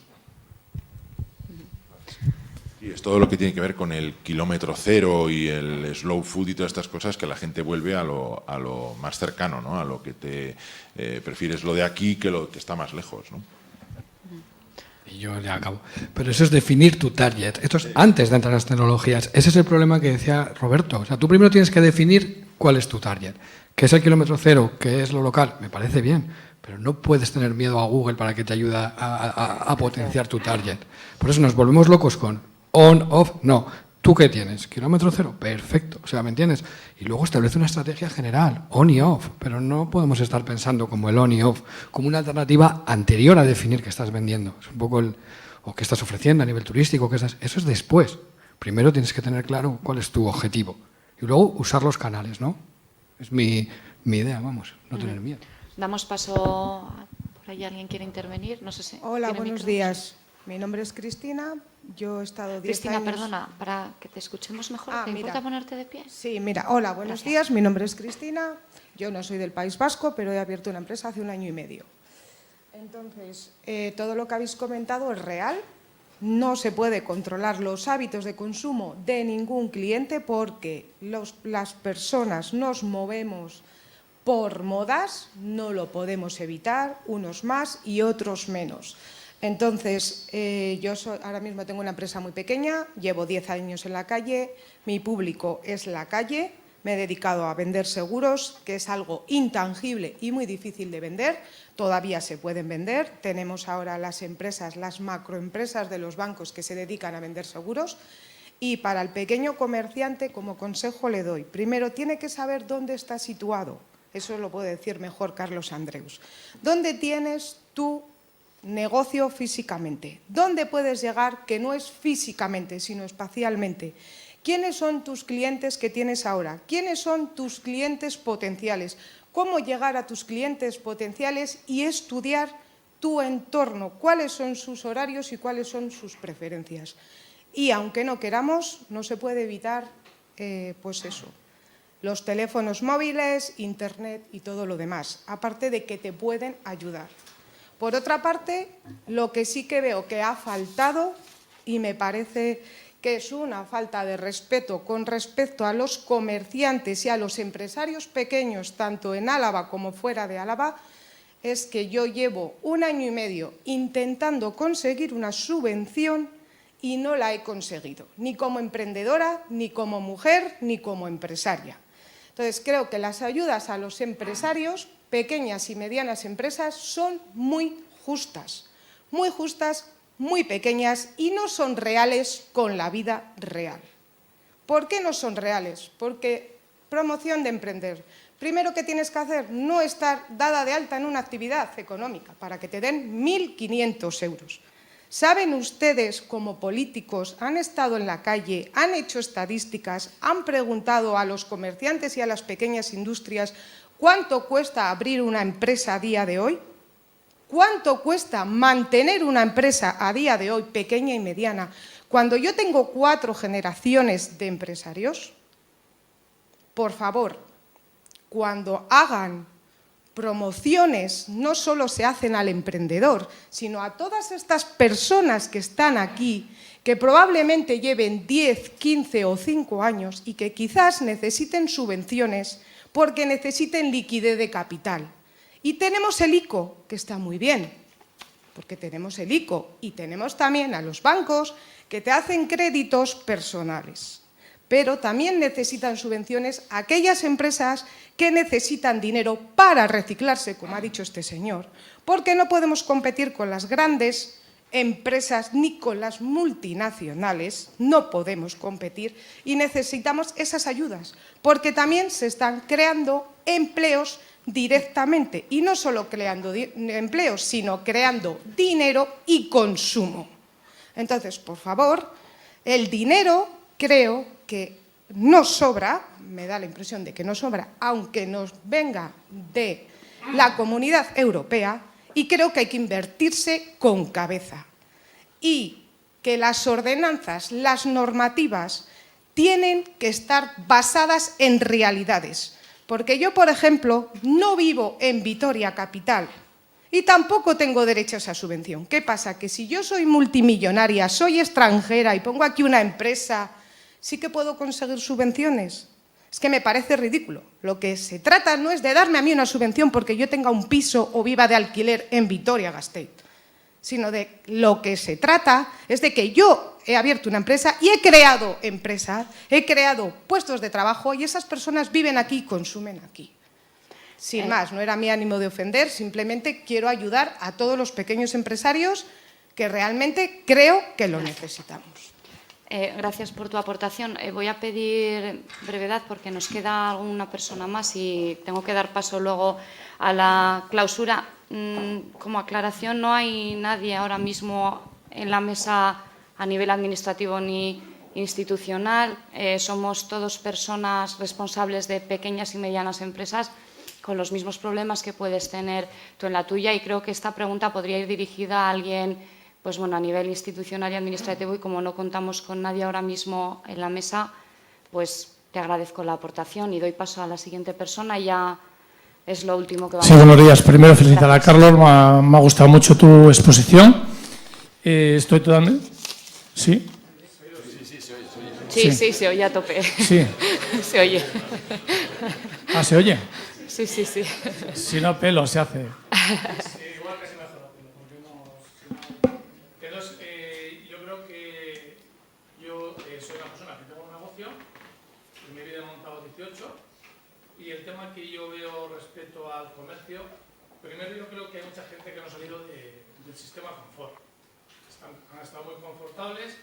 Y es todo lo que tiene que ver con el kilómetro cero y el slow food y todas estas cosas, que la gente vuelve a lo más cercano, ¿no? A lo que te prefieres lo de aquí que lo que está más lejos, ¿no? Y yo ya acabo. Pero eso es definir tu target. Esto es antes de entrar a las tecnologías. Ese es el problema que decía Roberto. O sea, tú primero tienes que definir cuál es tu target. ¿Qué es el kilómetro cero? ¿Qué es lo local? Me parece bien, pero no puedes tener miedo a Google para que te ayude a potenciar tu target. Por eso nos volvemos locos con on, off, no. ¿Tú qué tienes? ¿Kilómetro cero? Perfecto. O sea, ¿me entiendes? Y luego establece una estrategia general, on y off, pero no podemos estar pensando como el on y off, como una alternativa anterior a definir qué estás vendiendo. Es un poco o qué estás ofreciendo a nivel turístico, eso es después. Primero tienes que tener claro cuál es tu objetivo y luego usar los canales, ¿no? Es mi idea, vamos, no tener miedo. Damos paso, por ahí alguien quiere intervenir, no sé si... Hola, buenos días. Mi nombre es Cristina, yo he estado 10 Cristina, años... perdona, para que te escuchemos mejor, ¿te importa ponerte de pie? Sí, mira, hola, buenos días, mi nombre es Cristina, yo no soy del País Vasco, pero he abierto una empresa hace 1 año y medio. Entonces, todo lo que habéis comentado es real, no se puede controlar los hábitos de consumo de ningún cliente porque las personas nos movemos por modas, no lo podemos evitar, unos más y otros menos. Entonces, yo ahora mismo tengo una empresa muy pequeña, llevo 10 años en la calle, mi público es la calle, me he dedicado a vender seguros, que es algo intangible y muy difícil de vender, todavía se pueden vender, tenemos ahora las empresas, las macroempresas de los bancos que se dedican a vender seguros y para el pequeño comerciante como consejo le doy, primero tiene que saber dónde está situado, eso lo puede decir mejor Carlos Andreus, dónde tienes tu negocio físicamente. ¿Dónde puedes llegar que no es físicamente, sino espacialmente? ¿Quiénes son tus clientes que tienes ahora? ¿Quiénes son tus clientes potenciales? ¿Cómo llegar a tus clientes potenciales y estudiar tu entorno? ¿Cuáles son sus horarios y cuáles son sus preferencias? Y aunque no queramos, no se puede evitar, pues eso, los teléfonos móviles, internet y todo lo demás, aparte de que te pueden ayudar. Por otra parte, lo que sí que veo que ha faltado, y me parece que es una falta de respeto con respecto a los comerciantes y a los empresarios pequeños, tanto en Álava como fuera de Álava, es que yo llevo 1 año y medio intentando conseguir una subvención y no la he conseguido, ni como emprendedora, ni como mujer, ni como empresaria. Entonces, creo que las ayudas a los empresarios, pequeñas y medianas empresas, son muy justas, muy pequeñas y no son reales con la vida real. ¿Por qué no son reales? Porque promoción de emprender. Primero que tienes que hacer, no estar dada de alta en una actividad económica para que te den 1.500 euros. ¿Saben ustedes, como políticos, han estado en la calle, han hecho estadísticas, han preguntado a los comerciantes y a las pequeñas industrias cuánto cuesta abrir una empresa a día de hoy? ¿Cuánto cuesta mantener una empresa a día de hoy, pequeña y mediana, cuando yo tengo 4 generaciones de empresarios? Por favor, cuando hagan promociones, no solo se hacen al emprendedor, sino a todas estas personas que están aquí, que probablemente lleven 10, 15 o 5 años y que quizás necesiten subvenciones porque necesiten liquidez de capital. Y tenemos el ICO, que está muy bien, porque tenemos el ICO y tenemos también a los bancos que te hacen créditos personales. Pero también necesitan subvenciones aquellas empresas que necesitan dinero para reciclarse, como ha dicho este señor, porque no podemos competir con las grandes empresas ni con las multinacionales, no podemos competir y necesitamos esas ayudas, porque también se están creando empleos directamente y no solo creando empleos, sino creando dinero y consumo. Entonces, por favor, el dinero creo que no sobra, me da la impresión de que no sobra, aunque nos venga de la Comunidad Europea, y creo que hay que invertirse con cabeza. Y que las ordenanzas, las normativas, tienen que estar basadas en realidades. Porque yo, por ejemplo, no vivo en Vitoria capital y tampoco tengo derecho a esa subvención. ¿Qué pasa? Que si yo soy multimillonaria, soy extranjera y pongo aquí una empresa, ¿sí que puedo conseguir subvenciones? Es que me parece ridículo. Lo que se trata no es de darme a mí una subvención porque yo tenga un piso o viva de alquiler en Vitoria-Gasteiz, sino de lo que se trata es de que yo he abierto una empresa y he creado empresas, he creado puestos de trabajo y esas personas viven aquí y consumen aquí. Sin más, no era mi ánimo de ofender, simplemente quiero ayudar a todos los pequeños empresarios que realmente creo que lo necesitamos. Gracias por tu aportación. Voy a pedir brevedad porque nos queda alguna persona más y tengo que dar paso luego a la clausura. Como aclaración, no hay nadie ahora mismo en la mesa a nivel administrativo ni institucional. Somos todos personas responsables de pequeñas y medianas empresas con los mismos problemas que puedes tener tú en la tuya, y creo que esta pregunta podría ir dirigida a alguien, pues bueno, a nivel institucional y administrativo, y como no contamos con nadie ahora mismo en la mesa, pues te agradezco la aportación y doy paso a la siguiente persona. Ya es lo último que vamos a Sí, hacer. buenos días. Primero felicitar a Carlos, me ha gustado mucho tu exposición. Estoy totalmente... ¿Sí? Sí, se oye a tope. Sí. Se oye. Ah, ¿se oye? Sí. Si no, pelo se hace. Igual casi mejor, porque yo creo que yo soy una persona que tengo un negocio, en mi vida he montado 18, y el tema que yo veo respecto al comercio, primero yo creo que hay mucha gente que no ha salido del sistema confort. Han estado muy confortables.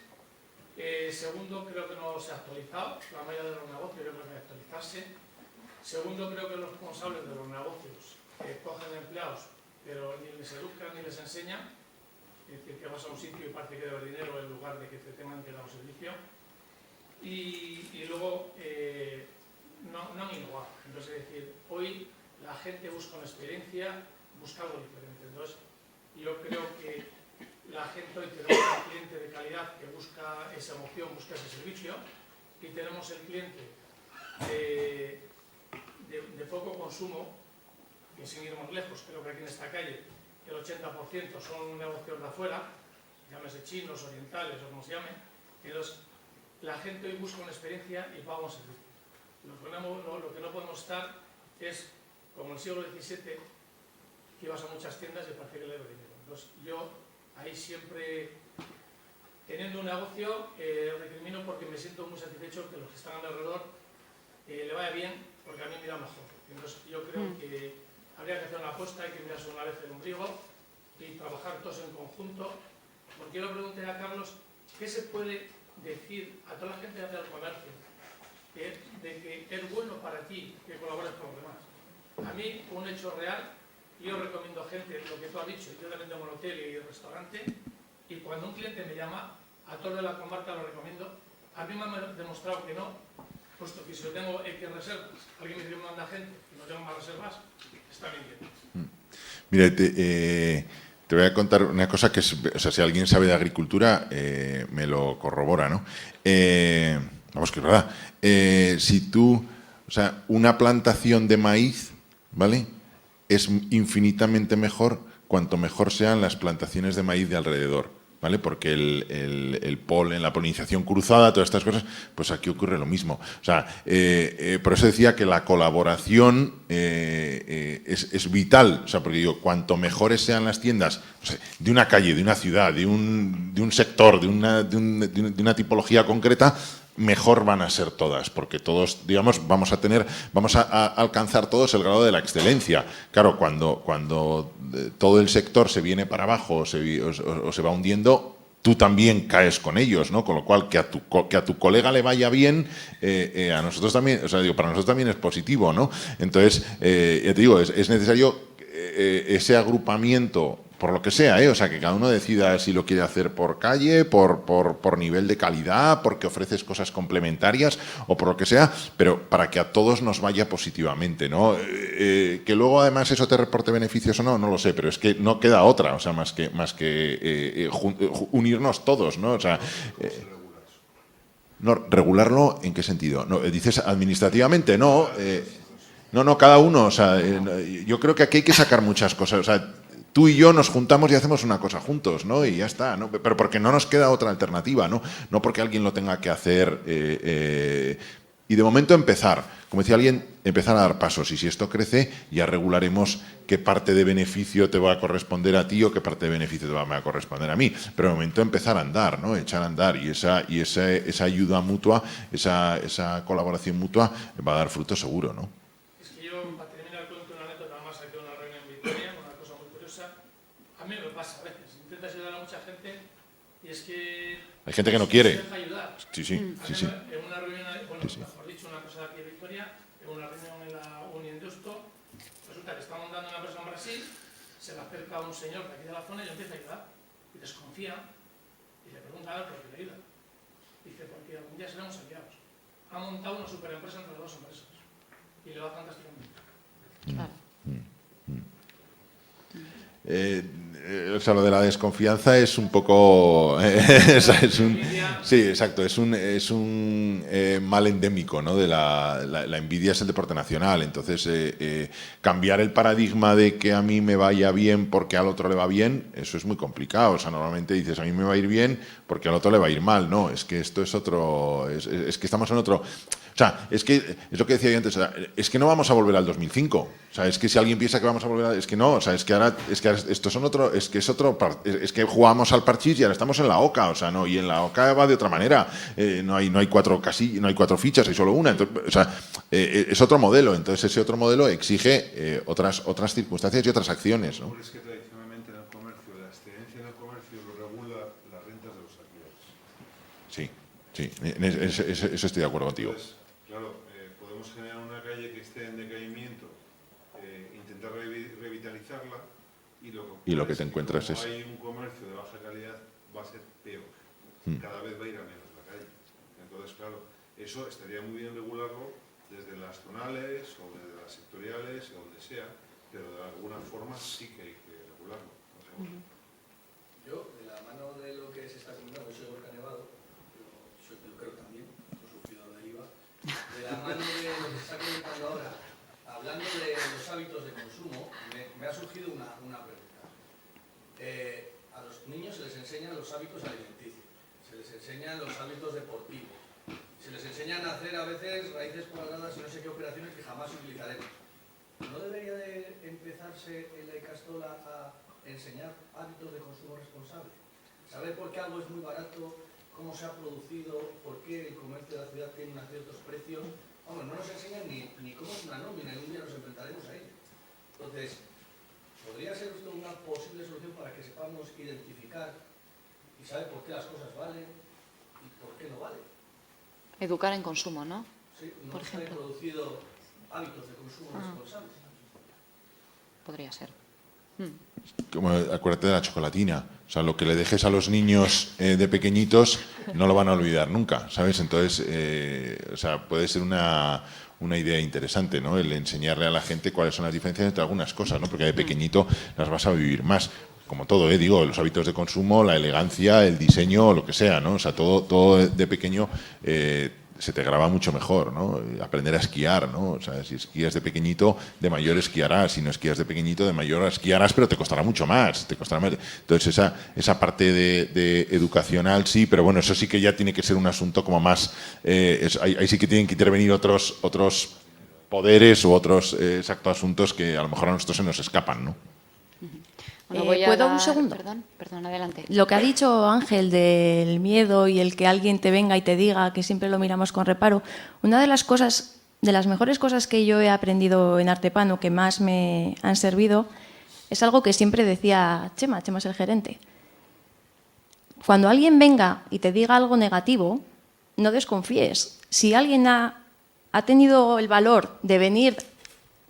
Segundo, creo que no se ha actualizado. La mayoría de los negocios yo creo que hay que actualizarse. Segundo, creo que los responsables de los negocios cogen empleados, pero ni les educan ni les enseñan. Es decir, que vas a un sitio y parece que debes dinero en lugar de que te tengan que dar un servicio. Y luego, no han innovado. Entonces, es decir, hoy la gente busca una experiencia, busca algo diferente. Entonces, yo creo que la gente hoy tenemos un cliente de calidad que busca esa emoción, busca ese servicio, y tenemos el cliente de poco consumo, que sin ir más lejos, creo que aquí en esta calle el 80% son negocios de afuera, llámese chinos, orientales o como se llame. Entonces, la gente hoy busca una experiencia y paga un servicio. Lo que no podemos estar es, como en el siglo XVII, que ibas a muchas tiendas y parecía que le daba dinero. Entonces, yo ahí siempre, teniendo un negocio, recrimino porque me siento muy satisfecho que los que están alrededor le vaya bien, porque a mí me da mejor. Entonces, yo creo que habría que hacer una apuesta, hay que mirarse una vez el ombligo y trabajar todos en conjunto. Porque yo le pregunté a Carlos, ¿qué se puede decir a toda la gente que hace el comercio de que es bueno para ti que colabores con los demás? A mí, un hecho real, yo recomiendo a gente, lo que tú has dicho, yo también tengo un hotel y restaurante, y cuando un cliente me llama, a todo de la comarca lo recomiendo. A mí me han demostrado que no, puesto que si yo tengo X reservas, alguien me manda gente y no tengo más reservas, está bien. Mira, te voy a contar una cosa que, o sea, si alguien sabe de agricultura, me lo corrobora, ¿no? Vamos, que es verdad. Si tú, o sea, una plantación de maíz, ¿vale?, es infinitamente mejor cuanto mejor sean las plantaciones de maíz de alrededor, ¿vale? Porque el polen, la polinización cruzada, todas estas cosas, pues aquí ocurre lo mismo. O sea, por eso decía que la colaboración es vital. O sea, porque digo, cuanto mejores sean las tiendas, no sé, de una calle, de una ciudad, de un sector, de una tipología concreta, mejor van a ser todas, porque todos, digamos, vamos a alcanzar todos el grado de la excelencia. Claro, cuando todo el sector se viene para abajo o se va hundiendo, tú también caes con ellos, ¿no? Con lo cual, que a tu colega le vaya bien, a nosotros también, o sea, digo, para nosotros también es positivo, ¿no? Entonces, ya te digo, es necesario ese agrupamiento, por lo que sea, o sea, que cada uno decida si lo quiere hacer por calle, por nivel de calidad, porque ofreces cosas complementarias o por lo que sea, pero para que a todos nos vaya positivamente, ¿no? Que luego además eso te reporte beneficios o no, no lo sé, pero es que no queda otra, o sea, más que unirnos todos, ¿no? O sea, no, regularlo, ¿en qué sentido? No, dices administrativamente, no, no, cada uno, o sea, yo creo que aquí hay que sacar muchas cosas, o sea, tú y yo nos juntamos y hacemos una cosa juntos, ¿no? Y ya está, ¿no? Pero porque no nos queda otra alternativa, ¿no? No porque alguien lo tenga que hacer Y de momento empezar, como decía alguien, empezar a dar pasos. Y si esto crece, ya regularemos qué parte de beneficio te va a corresponder a ti o qué parte de beneficio te va a corresponder a mí. Pero de momento empezar a andar, ¿no? Echar a andar. Y esa ayuda mutua, esa colaboración mutua va a dar fruto seguro, ¿no? Es que yo, para terminar, cuento una anécdota más aquí de una reunión en Vitoria, una cosa muy curiosa. A mí me pasa a veces. Intentas ayudar a mucha gente y es que... Hay gente que no quiere. Se deja ayudar. Sí, sí, sí, sí. En una reunión, bueno, Sí, sí. mejor dicho, una cosa de aquí de Vitoria, en una reunión en la Uniindusto, resulta que estamos dando una empresa en Brasil, se le acerca un señor de aquí de la zona y yo empiezo a ayudar. Y desconfía y le pregunta a él por qué le ayuda. Dice, porque algún día seremos aliados. Ha montado una superempresa entre las dos empresas y le va fantásticamente. Claro. O sea, lo de la desconfianza es un poco... sí, exacto, es un mal endémico, ¿no? De la envidia es el deporte nacional. Entonces, cambiar el paradigma de que a mí me vaya bien porque al otro le va bien, eso es muy complicado. O sea, normalmente dices, a mí me va a ir bien porque al otro le va a ir mal. No, es que esto es otro... Es que estamos en otro... O sea, es lo que decía yo antes, o sea, es que no vamos a volver al 2005. O sea, es que si alguien piensa que vamos a volver es que no, o sea, es que ahora estos son otro, es que jugamos al parchís y ahora estamos en la OCA, o sea, no, y en la OCA va de otra manera. No hay cuatro fichas, hay solo una. Entonces, o sea, es otro modelo. Entonces ese otro modelo exige otras circunstancias y otras acciones, ¿no? Es que tradicionalmente en el comercio, la excedencia en el comercio lo regula las rentas de los alquileres. Sí, eso estoy de acuerdo contigo. Entonces, claro, podemos generar una calle que esté en decaimiento, intentar revitalizarla y lo que te encuentras como es... hay un comercio de baja calidad, va a ser peor. Cada vez va a ir a menos la calle. Entonces, claro, eso estaría muy bien regularlo desde las zonales o desde las sectoriales o donde sea, pero de alguna forma sí que hay que regularlo. Yo, de la mano de lo que se está comentando, soy Gorka Nevado, soy peluquero también, no sufrido del IVA, de la mano de lo que se está comentando ahora, hablando de los hábitos de consumo, me ha surgido una pregunta. A los niños se les enseñan los hábitos alimenticios, se les enseñan los hábitos deportivos, se les enseñan a hacer a veces raíces cuadradas y no sé qué operaciones que jamás utilizaremos. ¿No debería de empezarse en la Icastola a enseñar hábitos de consumo responsable? Saber por qué algo es muy barato, cómo se ha producido, por qué el comercio de la ciudad tiene unos ciertos precios. Vamos, no nos enseñan ni cómo es una nómina, y un día nos enfrentaremos a ello. Entonces, ¿podría ser esto una posible solución para que sepamos identificar y saber por qué las cosas valen y por qué no valen? Educar en consumo, ¿no? Sí, no por se han ejemplo. introducido hábitos de consumo responsables. Podría ser. Como, acuérdate de la chocolatina. O sea, lo que le dejes a los niños de pequeñitos no lo van a olvidar nunca, ¿sabes? Entonces, o sea, puede ser una idea interesante, ¿no? El enseñarle a la gente cuáles son las diferencias entre algunas cosas, ¿no? Porque de pequeñito las vas a vivir más. Como todo, digo, los hábitos de consumo, la elegancia, el diseño, lo que sea, ¿no? O sea, todo de pequeño se te graba mucho mejor, ¿no? Aprender a esquiar, ¿no? O sea, si esquías de pequeñito, de mayor esquiarás. Si no esquías de pequeñito, de mayor esquiarás, pero te costará mucho más. Entonces, esa parte de educacional, sí, pero bueno, eso sí que ya tiene que ser un asunto como más... ahí sí que tienen que intervenir otros poderes u otros asuntos que a lo mejor a nosotros se nos escapan, ¿no? ¿Puedo un segundo? Perdón, adelante. Lo que ha dicho Ángel del miedo y el que alguien te venga y te diga, que siempre lo miramos con reparo, una de las cosas, de las mejores cosas que yo he aprendido en Artepano, que más me han servido, es algo que siempre decía Chema es el gerente. Cuando alguien venga y te diga algo negativo, no desconfíes. Si alguien ha tenido el valor de venir,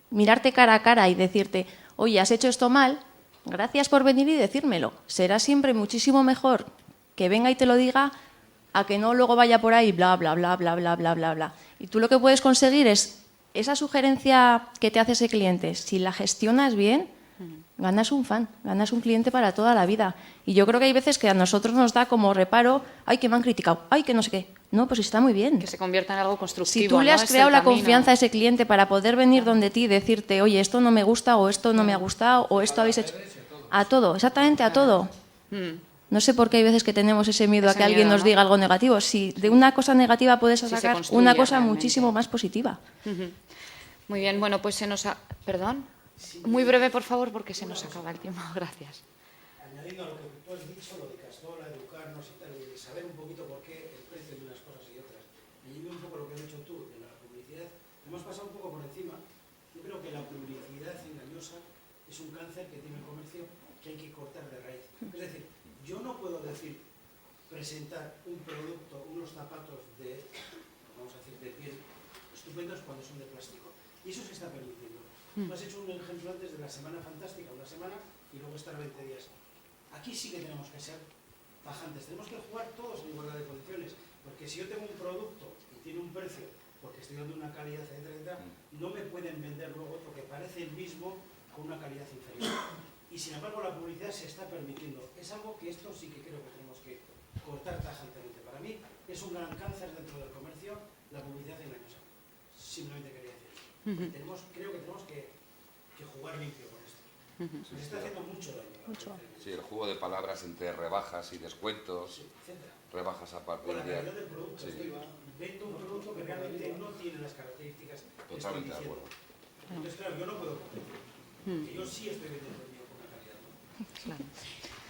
mirarte cara a cara y decirte, oye, has hecho esto mal, gracias por venir y decírmelo. Será siempre muchísimo mejor que venga y te lo diga a que no luego vaya por ahí bla, bla, bla, bla, bla, bla, bla, bla. Y tú lo que puedes conseguir es esa sugerencia que te hace ese cliente. Si la gestionas bien, ganas un fan, ganas un cliente para toda la vida. Y yo creo que hay veces que a nosotros nos da como reparo, ay, que me han criticado, ay, que no sé qué. No, pues está muy bien. Que se convierta en algo constructivo. Si tú le has creado la confianza a ese cliente para poder venir donde ti y decirte, oye, esto no me gusta, o esto no me ha gustado, o esto habéis hecho... A todo, exactamente a todo. No sé por qué hay veces que tenemos ese miedo a Ese que alguien miedo, nos ¿no? diga algo negativo. Si de una cosa negativa puedes Si se sacar construye una cosa realmente. muchísimo más positiva. Muy bien, bueno, pues se nos ha... ¿Perdón? Muy breve, por favor, porque se nos acaba el tiempo. Gracias. Añadiendo a lo que tú has dicho, lo de Castola, educarnos y tal, y saber un poquito por qué el precio de unas cosas y otras. Leyendo un poco lo que has dicho tú de la publicidad, hemos pasado un poco por encima. Yo creo que la publicidad engañosa es un cáncer que tiene el comercio que hay que cortar de raíz. Es decir, yo no puedo decir, presentar un producto, unos zapatos de, vamos a decir, de piel, estupendos cuando son de plástico. Y eso se está permitiendo. Tú has hecho un ejemplo antes de la Semana Fantástica, una semana, y luego estar 20 días. Aquí sí que tenemos que ser tajantes, tenemos que jugar todos en igualdad de condiciones, porque si yo tengo un producto y tiene un precio, porque estoy dando una calidad, etcétera, no me pueden vender luego otro que parece el mismo con una calidad inferior. Y sin embargo la publicidad se está permitiendo. Es algo que esto sí que creo que tenemos que cortar tajantemente. Para mí es un gran cáncer dentro del comercio la publicidad engañosa. Simplemente quería decir eso. Creo que tenemos que jugar limpio con esto. Se está haciendo mucho daño. Sí, el juego de palabras entre rebajas y descuentos, rebajas a partir la de... calidad del producto. Vendo un producto que realmente no tiene las características que Totalmente de estoy acuerdo. diciendo. Entonces, claro, yo no puedo competir. Yo sí estoy vendiendo el mío con una calidad, ¿no? Claro.